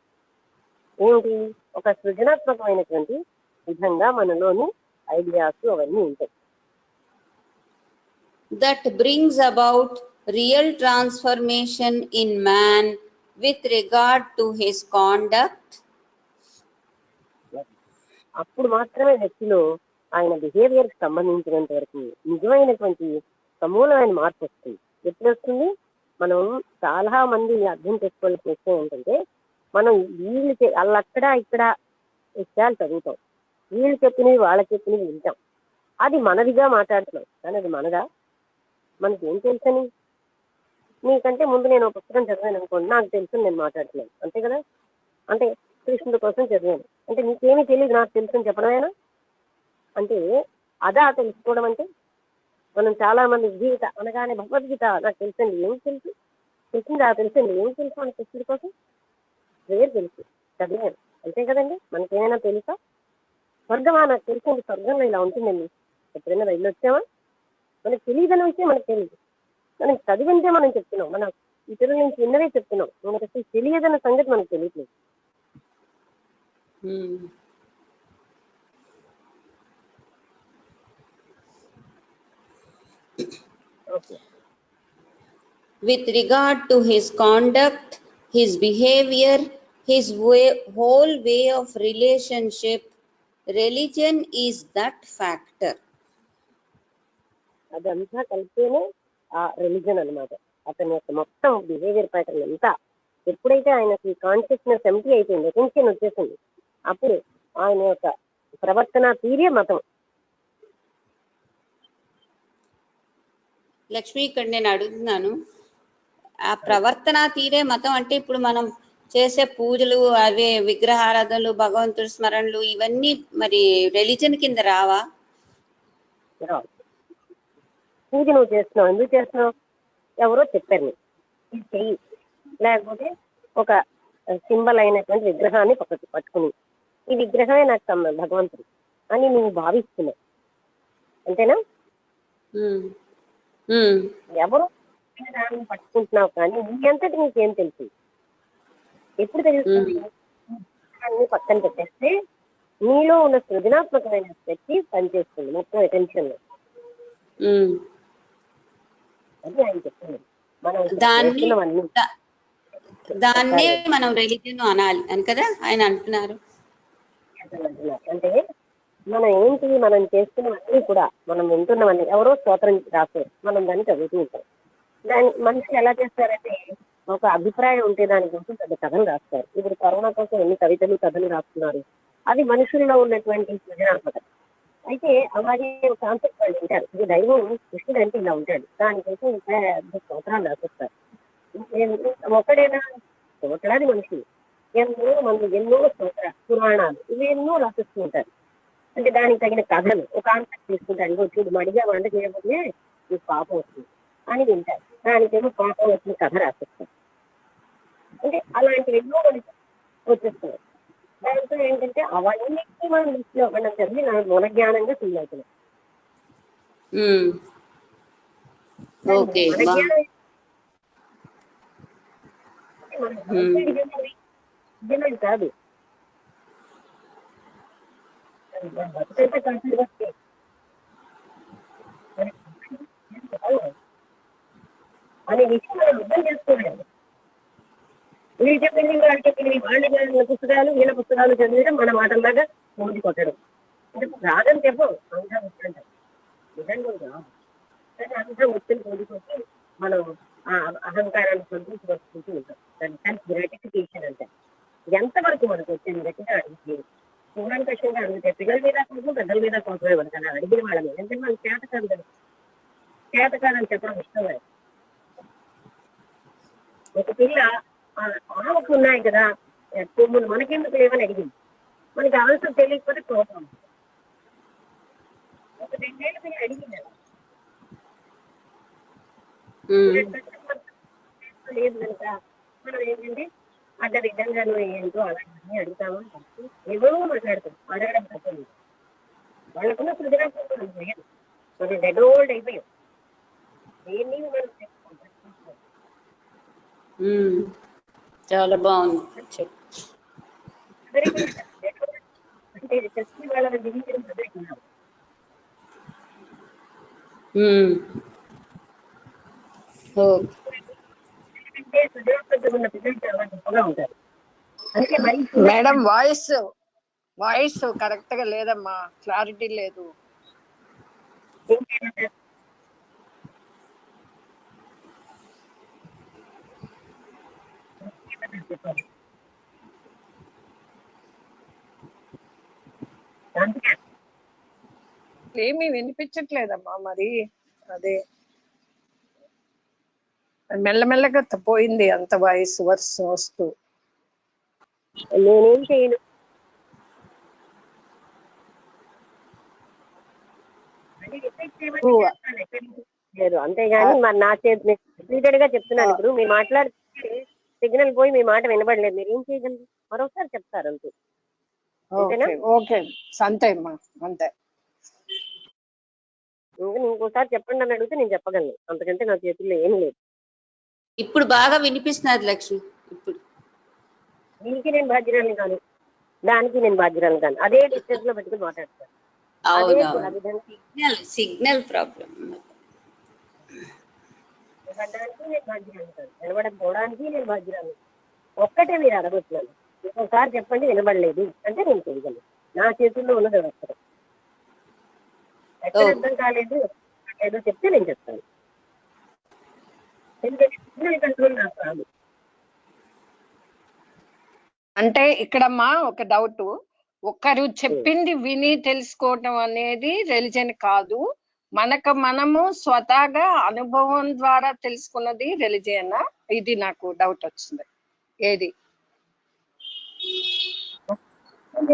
ఏమిటి? ఒక సృజనాత్మకమైనటువంటి విధంగా మనలోని ఐడియాస్ అవన్నీ ఉంటాయి. That brings about real transformation in man with regard to his conduct. అప్పుడు మాత్రమే వ్యక్తిలో ఆయన బిహేవియర్ కి సంబంధించినంత వరకు నిజమైనటువంటి సమూలమైన మార్పు వస్తుంది. ఎప్పుడు వస్తుంది? మనం చాలా మంది అర్థం చేసుకోవాల్సిన విషయం ఏంటంటే మనం వీళ్ళు వాళ్ళక్కడ ఇక్కడ విషయాలు చదువుతాం, వీళ్ళు చెప్పినవి వాళ్ళ చెప్పినవి వింటాం. అది మనదిగా మాట్లాడుతున్నాం కానీ అది మనదా? మనకి ఏం తెలుసని? నీకంటే ముందు నేను ఒక పుస్తకం చదివాను అనుకోండి, నాకు తెలుసు నేను మాట్లాడుతున్నాను, అంతే కదా. అంటే కృష్ణుడి కోసం చదివాను అంటే నీకేమీ తెలియదు, నాకు తెలుసు అని చెప్పడమేనా? అంటే అదా తెలుసుకోవడం అంటే? మనం చాలా మంది గీత అనగానే భగవద్గీత నాకు తెలుసండి, ఏం తెలుసు? తెలిసింది తెలుసండి, ఏం తెలుసు మన కృష్ణుడి కోసం? వేరు తెలుసు, చదివాను, అంతే కదండి. మనకేమైనా తెలుసా? స్వర్గమా? నాకు తెలుసండి, స్వర్గంలో ఇలా ఉంటుందండి. ఎప్పుడైనా వెళ్ళి వచ్చామా? మనకు తెలియదన్న విషయం మనకు తెలియదు. మనం చదివింటే మనం చెప్తున్నాం, మనం ఇతరుల నుంచి విన్నవే చెప్తున్నాం. మనకు అసలు తెలియదన్న సంగతి మనకు తెలియట్లేదు. With regard to his conduct, his behavior, his whole way of relationship, religion is that factor. అదంతా కలిపితేనే ఆ రిలీజన్ అన్నమాట. అతని యొక్క మొత్తం బిహేవియర్ ప్యాటర్న్ అంతా ఎప్పుడైతే ఆయనకి కాన్షియస్నెస్ ఎంటీ అయిపోయింది, అటెన్షన్ వచ్చేసింది, అప్పుడు ఆయన యొక్క ప్రవర్తన తీరే మతం. లక్ష్మి, ఇక్కడ నేను అడుగుతున్నాను, ఆ ప్రవర్తన తీరే మతం అంటే ఇప్పుడు మనం చేసే పూజలు, అవే విగ్రహారాధనలు, భగవంతుడి స్మరణలు, ఇవన్నీ మరి రిలీజన్ కింద రావా? పూజ నువ్వు చేస్తున్నావు, ఎందుకు చేస్తున్నావు? ఎవరో చెప్పారు నీకు ఇది చెయ్యి, లేకపోతే ఒక సింబల్ అయినటువంటి విగ్రహాన్ని పట్టుకుని ఈ విగ్రహమే నాకు భగవంతుడు అని నువ్వు భావిస్తున్నావు, అంతేనా? ఎవరు దాన్ని పట్టుకుంటున్నావు కానీ నీ అంతటి నీకేం తెలుసు? ఎప్పుడు తెలుస్తుంది? అన్ని పక్కన పెట్టేస్తే నీలో ఉన్న సృజనాత్మకమైన శక్తి పనిచేస్తుంది మొత్తం అటెన్షన్ లో. అది ఆయన చెప్తుంది. మనం దాన్నే మనం రిలీజియన్ అనాలి అని కదా ఆయన అంటున్నారు. అంటే మనం ఏంటి, మనం చేస్తున్నవన్నీ కూడా, మనం వింటున్నవన్నీ ఎవరో స్తోత్రం రాస్తారు, మనం దాన్ని చదువుతూ ఉంటాం. దాన్ని మనుషులు ఎలా చేస్తారంటే ఒక అభిప్రాయం ఉంటే దానికోసం పెద్ద కథలు రాస్తారు. ఇప్పుడు కరోనా కోసం ఎన్ని కవితలు కథలు రాస్తున్నారు. అది మనుషుల్లో ఉన్నటువంటి సృజనాత్మకత. అయితే అలాగే ఒక కాన్సెప్ట్ వాళ్ళు ఉంటారు. ఇది దైవం కృష్ణుడు అంటే ఇలా ఉంటాడు, దానికోసం స్తోత్రాలు రాసిస్తారు. ఒకడైనా కోట్లాది మనుషులు ఎన్నో స్తోత్ర పురాణాలు ఇవి ఎన్నో రాసిస్తూ ఉంటారు. అంటే దానికి తగిన కథలు ఒక కాన్సెప్ట్ తీసుకుంటారు. ఇంకో చూడు మడిగా వంట చేయకపోతే నీకు పాపం వస్తుంది అని వింటారు. దానికేమో పాపం వచ్చిన కథ రాసిస్తారు. అంటే అలాంటివి ఎన్నో మనకి వచ్చేస్తారు. దాంతో ఏంటంటే అవన్నీ మనం దృష్టిలో మనం చదివి నా మూల జ్ఞానంగా ఫీల్ అవుతున్నాం. ఓకే మన జ్ఞానం నిజమని కాదు, అనే విషయం మనం అర్థం చేసుకోలేదు. వీళ్ళు చెప్పింది వాళ్ళు చెప్పింది వాళ్ళ పుస్తకాలు వీళ్ళ పుస్తకాలు చదివడం మన మాటల్లాగా మోది కొట్టడం. అంటే రాదని చెప్పం, అంతా వస్తుంటాం నిజంగా రాదు. కానీ అంతా ఒత్తిడి మోదికొచ్చి మనం ఆ అహంకారాన్ని సంతృప్తి ఉంటాం. దాని సెల్ఫ్ గ్రాటిఫికేషన్ అంటే ఎంతవరకు మనకు వచ్చింది గట్టిగా అడిగి కూలంకషంగా అడిగితే పిల్లల మీద కోసం పెద్దల మీద కోసం ఇవ్వదు కదా, అడిగిన వాళ్ళ మీద. ఎందుకంటే మనం చేత కాదని చెప్పడం ఇష్టం లేదు. ఒక పిల్ల ఆవుకు ఉన్నాయి కదా కొమ్ములు మనకెందుకు లేవని అడిగింది. మనకి ఆన్సర్ తెలియకపోతే కోపం. ఒక 2 ఏళ్ళ పిల్ల అడిగింది లేదు కనుక మనం ఏంటంటే అడ్డ విధంగా నువ్వు ఏంటో అలాంటివన్నీ అడుగుతామని చెప్పి ఎవరో మాట్లాడతాం. అడగడం తప్పదు. వాళ్ళకున్న సృజనాత్మకం లేదు. మనం డెడ్ ఓల్డ్ అయిపోయాం. దేన్ని మనం తెలుసుకుంటాం. చాలా బాగుంది. అంటే చచ్చి వాళ్ళని దిగించడం చదువుకున్నాం. అంటే సృజనాత్మకత ఉన్న పిల్లలు చాలా గొప్పగా ఉంటారు. అంటే మేడం వాయిస్ కరెక్ట్ గా లేదమ్మా, క్లారిటీ లేదు. ఏమీ వినిపించట్లేదమ్మా. మరి అదే మెల్లమెల్లగా పోయింది అంత వాయిస్ వస్తూ. నేనేం చేయను. లేదు అంతేగాని మరి నా చేతి రిపీటెడ్ గా చెప్తున్నాను. ఇప్పుడు మీరు మాట్లాడితే సిగ్నల్ పోయి మీ మాట వినబడలేదు. మీరు ఏం చేయగలరు? మరొకసారి చెప్తారు అంతే. ఓకే అంతే అమ్మా, అంతే. ఇంకోసారి చెప్పండి అని అడిగితే నేను చెప్పగలను, అంతకంటే నా చేతుల్లో ఏమీ లేదు. ఇప్పుడు బాగా వినిపిస్తున్నది లక్ష్మి. ఇప్పుడు దీనికి నేను బాధ్యురాలు కాను, దానికి నేను బాధ్యురాలు కాను. అదే డిస్టెన్స్ లో పెట్టుకుని మాట్లాడతాను. Signal problem. నిలబడడానికి నేను బాధ్యురాలు కాను, నిలబడకపోవడానికి నేను బాధ్యురాలు. ఒక్కటే మీరు అడగొచ్చున్నాను. ఇంకోసారి చెప్పండి వినబడలేదు అంటే నేను చేయగలను. నా చేతుల్లో ఉన్నది అవసరం. ఎక్కడ అర్థం కాలేదు ఏదో చెప్తే నేను చెప్తాను. ఎందుకంటే సిగ్నల్ కంట్రోల్ నాకు రాదు. అంటే ఇక్కడమ్మా ఒక డౌట్, ఒకరు చెప్పింది విని తెలుసుకోవటం అనేది రిలిజన్ కాదు, మనము స్వతహాగా అనుభవం ద్వారా తెలుసుకున్నది రిలిజియన్. ఇది నాకు డౌట్ వచ్చింది. ఏది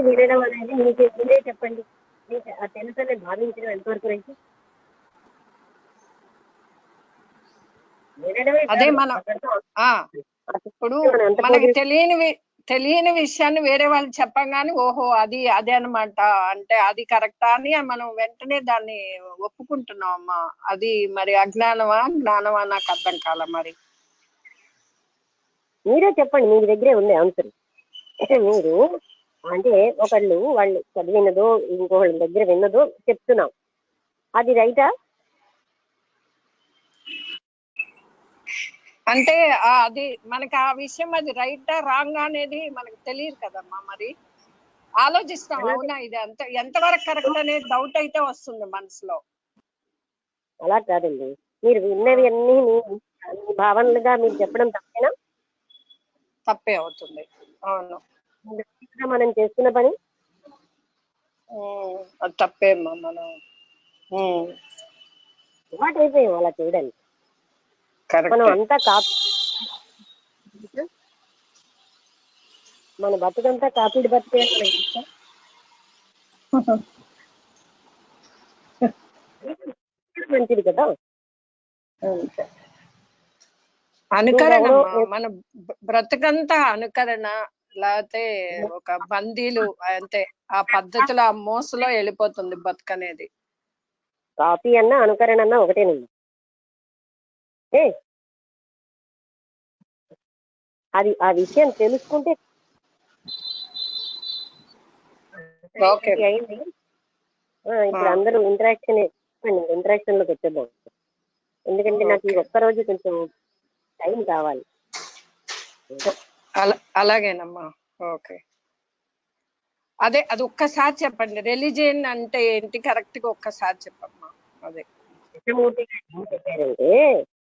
వినడం అనేది మీకు మీరే చెప్పండి. మీకు ఆ తెలుసని భావించడం ఎంతవరకు రైతు? అదే మనం ఇప్పుడు మనకి తెలియని విషయాన్ని వేరే వాళ్ళు చెప్పగానే ఓహో అది అదే అనమాట అంటే అది కరెక్టా అని మనం వెంటనే దాన్ని ఒప్పుకుంటున్నాం అమ్మా. అది మరి అజ్ఞానమా జ్ఞానమా నాకు అర్థం కాల. మరి మీరే చెప్పండి, మీ దగ్గరే ఉంది ఆన్సర్. మీరు అంటే వాళ్ళు చదివినదో ఇంకోళ్ళ దగ్గర విన్నదో చెప్తున్నాం, అది రైటా? అంటే అది మనకి ఆ విషయం అది రైటా రాంగ్ అనేది మనకు తెలియదు కదమ్మా. మరి ఆలోచిస్తాం అవునా ఇది అంత ఎంతవరకు కరెక్ట్ అనేది డౌట్ అయితే వస్తుంది మనసులో. అలా కాదండి, మీరు విన్నవి అన్ని ఈ భావనలుగా మీరు చెప్పడం తప్పేనా? తప్పే అవుతుంది. అవును. మనం చేస్తున్న పని అది తప్పేమ్మా. మనం అలవాటు అయిపోయాం అలా చేయడానికి. మనం కరెక్ట్. అంతా కాపీ, మన బతుకంతా కాపీడు బతికే మంచిది కదా. అనుకరణ, మన బ్రతుకంతా అనుకరణ, లేకపోతే ఒక బందీలు అంతే. ఆ పద్ధతిలో ఆ మోసలో వెళ్ళిపోతుంది బతుకనేది. కాపీ అన్నా అనుకరణ అన్నా ఒకటేనండి. అది ఆ విషయం తెలుసుకుంటే అయింది. ఇప్పుడు అందరూ ఇంటరాక్షన్ లోకి వచ్చేద్దాం. ఎందుకంటే నాకు ఈ ఒక్కరోజు కొంచెం టైం కావాలి. అలాగేనమ్మా. ఓకే. అదే అది ఒక్కసారి చెప్పండి. రిలీజియన్ అంటే ఏంటి కరెక్ట్ గా ఒక్కసారి చెప్పమ్మా. అదే చెప్పారంటే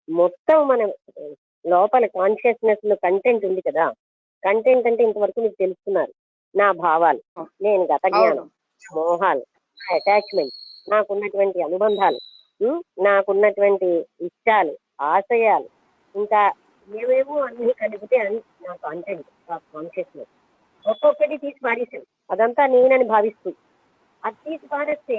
మొత్తం మన లోపల కాన్షియస్నెస్ లో కంటెంట్ ఉంది కదా. కంటెంట్ అంటే ఇంతవరకు మీకు తెలుసుకున్నారు. నా భావాలు, నేను గత జ్ఞానం, మోహాలు, అటాచ్మెంట్, నాకున్నటువంటి అనుబంధాలు, నాకున్నటువంటి ఇష్టాలు, ఆశయాలు, ఇంకా ఏవేవో అన్ని కలిపితే అని నా కంటెంట్, కాన్షియస్నెస్. ఒక్కొక్కటి తీసి పారేసాను. అదంతా నేనని భావిస్తూ అది తీసి పారేస్తే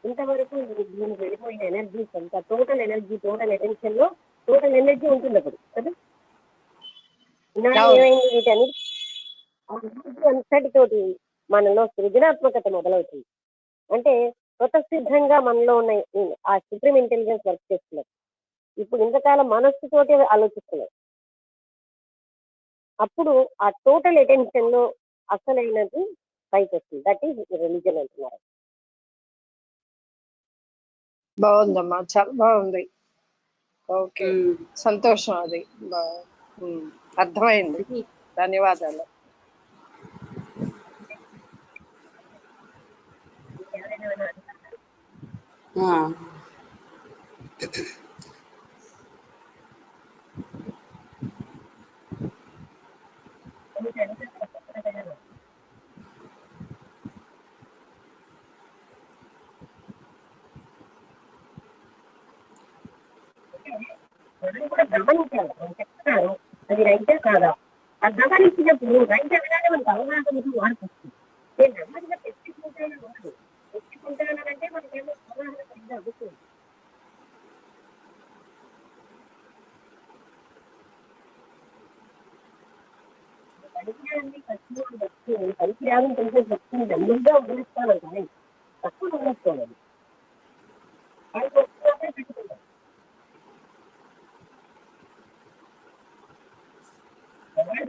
ఇంతవరకు దీనికి వెళ్ళిపోయిన ఎనర్జీస్ అంతా టోటల్ ఎనర్జీ, టోటల్ అటెన్షన్ లో టోటల్ ఎనర్జీ ఉంటుంది అప్పుడు కదా. ఏమైంది వీటన్ని అంతటితోటి మనలో సృజనాత్మకత మొదలవుతుంది. అంటే స్వతసిద్ధంగా మనలో ఉన్న ఆ సుప్రీం ఇంటెలిజెన్స్ వర్క్ చేస్తున్నారు. ఇప్పుడు ఇంతకాలం మనస్సుతోటి ఆలోచిస్తున్నారు. అప్పుడు ఆ టోటల్ అటెన్షన్ లో అసలైనది పైకి వస్తుంది. దట్ ఈజ్ రిలీజన్ అంటున్నారు. బాగుందమ్మా, చాలా బాగుంది. ఓకే, సంతోషం. అది అర్థమైంది. ధన్యవాదాలు. గమనించాలి. చెప్తున్నారు అది రైతే కాదా. అది గమనించినప్పుడు రైతే విధానం మనకు అవగాహన వాడుతుంది. నేను నెమ్మదిగా తెచ్చుకుంటానని ఉండదు. తెచ్చుకుంటానంటే మనకేమో అవగాహన సరిగ్గా అవుతుంది. పరిజ్ఞానాన్ని పరిజ్ఞానం తెలిసే వ్యక్తిని నెమ్మదిగా వదిలిస్తానంటే తక్కువ వదిలేసుకోవాలి.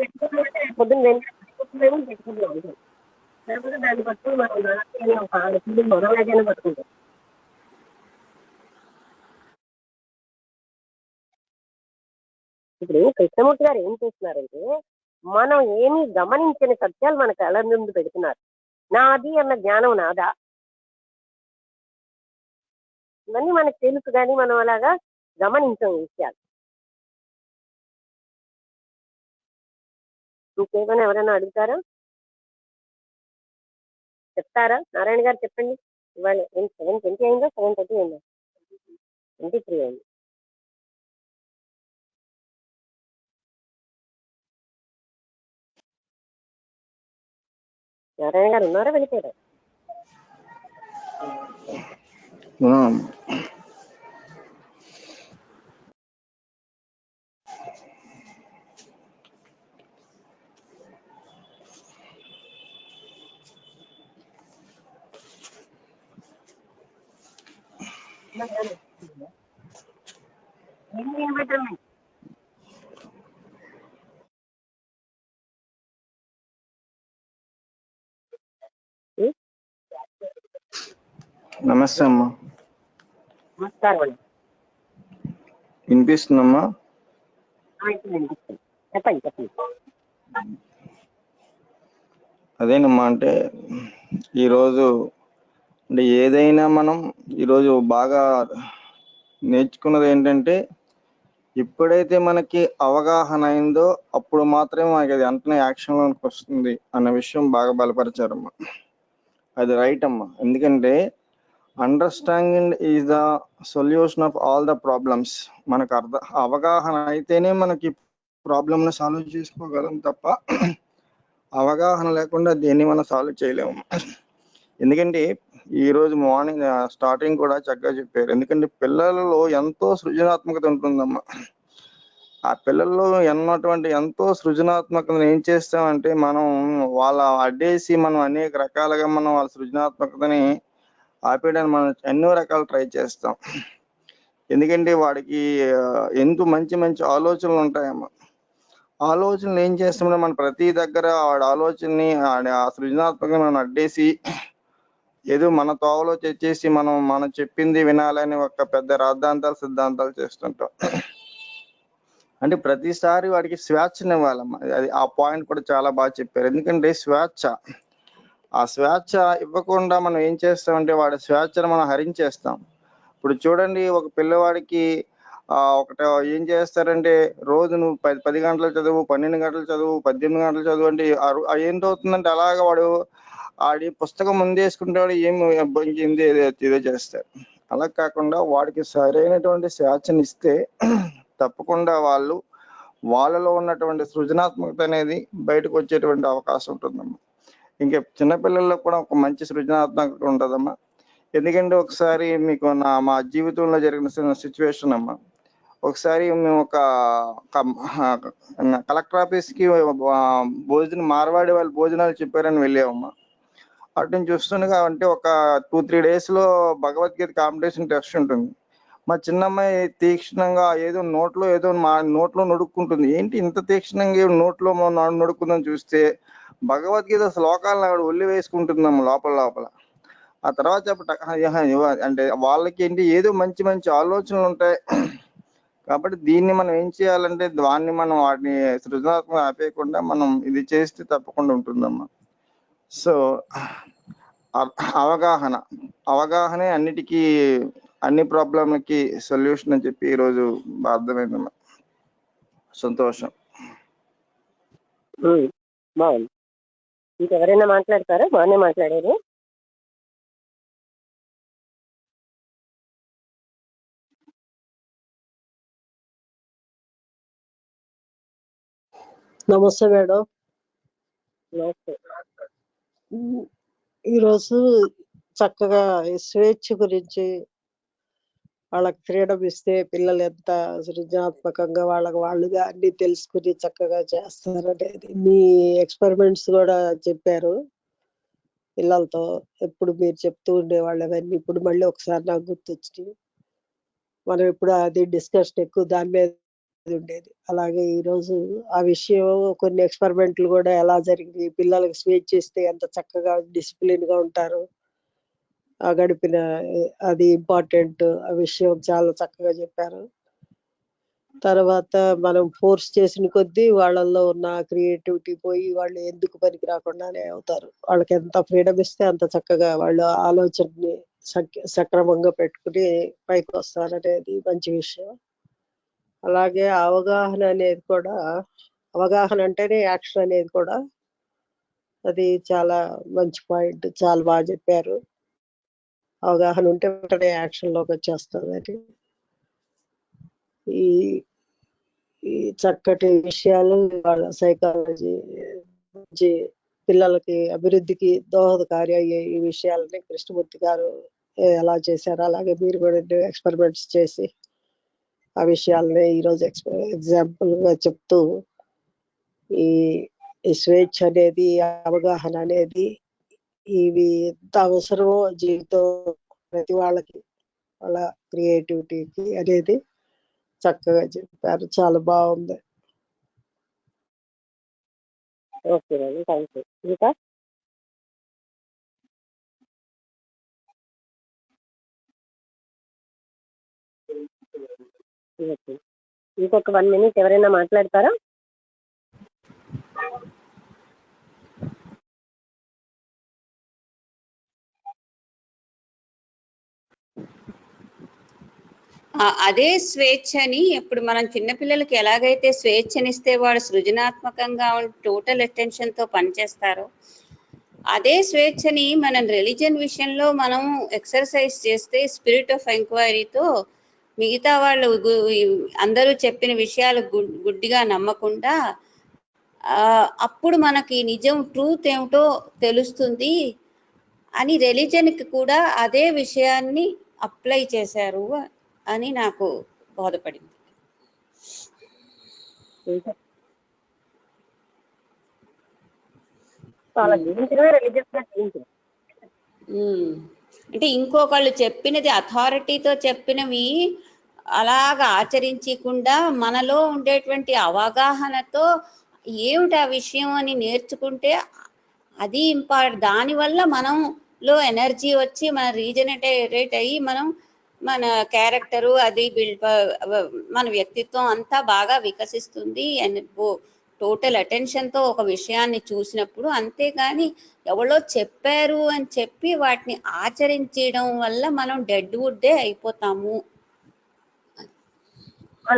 పెట్టుకున్నామంటే పొద్దున్న పెట్టుకుంటున్నాం అంతే. లేకపోతే దాన్ని పట్టుకుని మనం ఒక మొదలైనా పట్టుకుంటాం. ఇప్పుడు కృష్ణమూర్తి గారు ఏం చేస్తున్నారంటే మనం ఏమీ గమనించని సత్యాలు మన కళ్ళ ముందు పెడుతున్నారు. నాది అన్న జ్ఞానం నాదా, ఇవన్నీ మనకు తెలుసు కానీ మనం అలాగా గమనించం విషయాలు. ఇంకేమైనా ఎవరైనా అడుగుతారా, చెప్తారా? నారాయణ గారు చెప్పండి. ఇవాళ 7:20 అయిందా, 7:30 అయిందా? 23 అయింది. నారాయణ గారు ఉన్నారా, వెళ్ళిపోయారా? నమస్తే అమ్మా. నమస్కారం అండి. వినిపిస్తుందమ్మా? చెప్పండి చెప్పండి. అదేనమ్మా, అంటే ఈరోజు అంటే ఏదైనా మనం ఈరోజు బాగా నేర్చుకున్నది ఏంటంటే ఎప్పుడైతే మనకి అవగాహన అయిందో అప్పుడు మాత్రమే మనకి అది వెంటనే యాక్షన్లోకి వస్తుంది అన్న విషయం బాగా బలపరిచారమ్మా. అది రైట్ అమ్మా. ఎందుకంటే understanding is the solution of all the problems. మనకు అవగాహన అయితేనే మనకి ప్రాబ్లమ్ని సాల్వ్ చేసుకోగలం తప్ప అవగాహన లేకుండా దేన్ని మనం సాల్వ్ చేయలేము. ఎందుకంటే ఈరోజు మార్నింగ్ స్టార్టింగ్ కూడా చక్కగా చెప్పారు. ఎందుకంటే పిల్లలలో ఎంతో సృజనాత్మకత ఉంటుందమ్మా. ఆ పిల్లల్లో ఉన్నటువంటి ఎంతో సృజనాత్మకతను ఏం చేస్తామంటే మనం వాళ్ళ అడ్డేసి మనం అనేక రకాలుగా మనం వాళ్ళ సృజనాత్మకతని ఆపేయడానికి మనం ఎన్నో రకాలు ట్రై చేస్తాం. ఎందుకంటే వాడికి ఎంతో మంచి మంచి ఆలోచనలు ఉంటాయమ్మా. ఆలోచనలు ఏం చేస్తామంటే మనం ప్రతి దగ్గర వాడి ఆలోచనని ఆ సృజనాత్మకతను మనం అడ్డేసి ఏదో మన తోవలో తెచ్చేసి మనం చెప్పింది వినాలని ఒక పెద్ద రాద్ధాంతాలు సిద్ధాంతాలు చేస్తుంటాం. అంటే ప్రతిసారి వాడికి స్వేచ్ఛనివ్వాలమ్మా. అది ఆ పాయింట్ కూడా చాలా బాగా చెప్పారు. ఎందుకంటే ఆ స్వేచ్ఛ ఇవ్వకుండా మనం ఏం చేస్తామంటే వాడి స్వేచ్ఛను మనం హరించేస్తాం. ఇప్పుడు చూడండి, ఒక పిల్లవాడికి ఒకటి ఏం చేస్తారంటే రోజు నువ్వు 10 గంటలు చదువు, 12 గంటలు చదువు, 18 గంటలు చదువు అంటే ఏంటవుతుందంటే అలాగా వాడు ఆడి పుస్తకం ముందేసుకుంటాడు, ఏదో చేస్తాడు. అలా కాకుండా వాడికి సరైనటువంటి స్వేచ్ఛని ఇస్తే తప్పకుండా వాళ్ళలో ఉన్నటువంటి సృజనాత్మకత అనేది బయటకు వచ్చేటువంటి అవకాశం ఉంటుందమ్మా. ఇంకా చిన్నపిల్లల్లో కూడా ఒక మంచి సృజనాత్మకత ఉంటుందమ్మా. ఎందుకంటే ఒకసారి మీకు మా జీవితంలో జరిగిన సిచ్యువేషన్ అమ్మా. ఒకసారి మేము ఒక కలెక్టర్ ఆఫీస్కి మార్వాడి వాళ్ళు భోజనాలు చెప్పారని వెళ్ళామమ్మా. అటు నుంచి చూస్తుండగా అంటే ఒక 2-3 డేస్లో భగవద్గీత కాంపిటీషన్ టెస్ట్ ఉంటుంది. మా చిన్నమ్మాయి తీక్షణంగా ఏదో నోట్లో నొడుక్కుంటుంది. ఏంటి ఇంత తీక్షణంగా నోట్లో నొడుక్కుందని చూస్తే భగవద్గీత శ్లోకాలను ఆవిడ ఒళ్ళి వేసుకుంటుందమ్మ లోపల. ఆ తర్వాత అంటే వాళ్ళకి ఏంటి ఏదో మంచి మంచి ఆలోచనలు ఉంటాయి. కాబట్టి దీన్ని మనం ఏం చేయాలంటే వాటిని సృజనాత్మక ఆపేయకుండా మనం ఇది చేస్తే తప్పకుండా ఉంటుందమ్మా. సో అవగాహనే అన్ని ప్రాబ్లంలకి సొల్యూషన్ అని చెప్పి ఈరోజు అర్థమైందమ్మా. సంతోషం. బాగుంది. ఇంకెవరైనా మాట్లాడతారా? బాగానే మాట్లాడారు. నమస్తే మేడం. నమస్తే. ఈరోజు చక్కగా స్వేచ్ఛ గురించి వాళ్ళకి ఫ్రీడమ్ ఇస్తే పిల్లలు ఎంత సృజనాత్మకంగా వాళ్ళుగా అన్ని తెలుసుకుని చక్కగా చేస్తారనేది మీ ఎక్స్పెరిమెంట్స్ కూడా చెప్పారు పిల్లలతో. ఎప్పుడు మీరు చెప్తూ ఉండేవాళ్ళు అవన్నీ ఇప్పుడు మళ్ళీ ఒకసారి నాకు గుర్తొచ్చినాయి. మనం ఇప్పుడు అది డిస్కషన్ ఎక్కువ దాని మీద ఉండేది. అలాగే ఈరోజు ఆ విషయం కొన్ని ఎక్స్పెరిమెంట్లు కూడా ఎలా జరిగింది, పిల్లలకు స్వేచ్ఛ ఇస్తే ఎంత చక్కగా డిసిప్లిన్ గా ఉంటారు, గడిపిన అది ఇంపార్టెంట్ ఆ విషయం చాలా చక్కగా చెప్పారు. తర్వాత మనం ఫోర్స్ చేసిన కొద్దీ వాళ్ళల్లో ఉన్న క్రియేటివిటీ పోయి వాళ్ళు ఎందుకు పనికి రాకుండానే అవుతారు. వాళ్ళకి ఎంత ఫ్రీడమ్ ఇస్తే అంత చక్కగా వాళ్ళు ఆలోచనని సక్రమంగా పెట్టుకుని పైకి వస్తారనేది మంచి విషయం. అలాగే అవగాహన అంటేనే యాక్షన్ అనేది కూడా అది చాలా మంచి పాయింట్. చాలా బాగా చెప్పారు. అవగాహన ఉంటే వెంటనే యాక్షన్ లోకి వచ్చేస్తుంది. అది ఈ చక్కటి విషయాలు వాళ్ళ సైకాలజీ పిల్లలకి అభివృద్ధికి దోహదకారి అయ్యే ఈ విషయాలని కృష్ణమూర్తి గారు ఎలా చేశారు, అలాగే మీరు కూడా ఎక్స్పెరిమెంట్స్ చేసి ఆ విషయాలని ఈరోజు ఎగ్జాంపుల్ గా చెప్తూ ఈ స్వేచ్ఛ అనేది, అవగాహన అనేది ఇవి ఎంత అవసరమో జీవితం ప్రతి వాళ్ళకి, వాళ్ళ క్రియేటివిటీకి అనేది చక్కగా చెప్పారు. చాలా బాగుంది. Okay madam, thank you. ఇంకా ఓకే, ఇంకొక 1 minute ఎవరైనా మాట్లాడతారా? అదే స్వేచ్ఛని ఇప్పుడు మనం చిన్నపిల్లలకి ఎలాగైతే స్వేచ్ఛనిస్తే వాడు సృజనాత్మకంగా టోటల్ అటెన్షన్ తో పనిచేస్తారో, అదే స్వేచ్ఛని మనం రిలీజియన్ విషయంలో మనం ఎక్సర్సైజ్ చేస్తే స్పిరిట్ ఆఫ్ ఎంక్వైరీతో మిగతా వాళ్ళు అందరూ చెప్పిన విషయాలు గుడ్డిగా నమ్మకుండా అప్పుడు మనకి నిజం ట్రూత్ ఏమిటో తెలుస్తుంది అని రిలీజియన్కి కూడా అదే విషయాన్ని అప్లై చేశారు అని నాకు బోధపడింది. అంటే ఇంకొకళ్ళు చెప్పినది అథారిటీతో చెప్పినవి అలాగా ఆచరించకుండా మనలో ఉండేటువంటి అవగాహనతో ఏమిటి ఆ విషయం అని నేర్చుకుంటే అది దానివల్ల మనంలో ఎనర్జీ వచ్చి మన రీజనరేట్ అయ్యి మన క్యారెక్టరు అది మన వ్యక్తిత్వం అంతా బాగా వికసిస్తుంది. టోటల్ అటెన్షన్ తో ఒక విషయాన్ని చూసినప్పుడు, అంతేగాని ఎవరో చెప్పారు అని చెప్పి వాటిని ఆచరించడం వల్ల మనం డెడ్ వుడ్డే అయిపోతాము.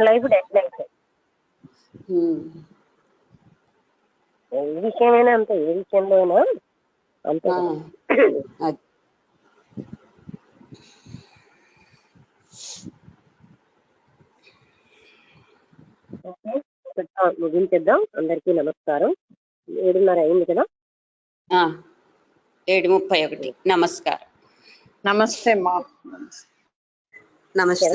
Life dead life. ఏ విషయమైనా అంతే, ఏ విషయంలో అయినా అంతే. ముగించేద్దాం. అందరికీ నమస్కారం. 7:30 అయింది కదా. 7:31. నమస్కారం. నమస్తే మా. నమస్తే.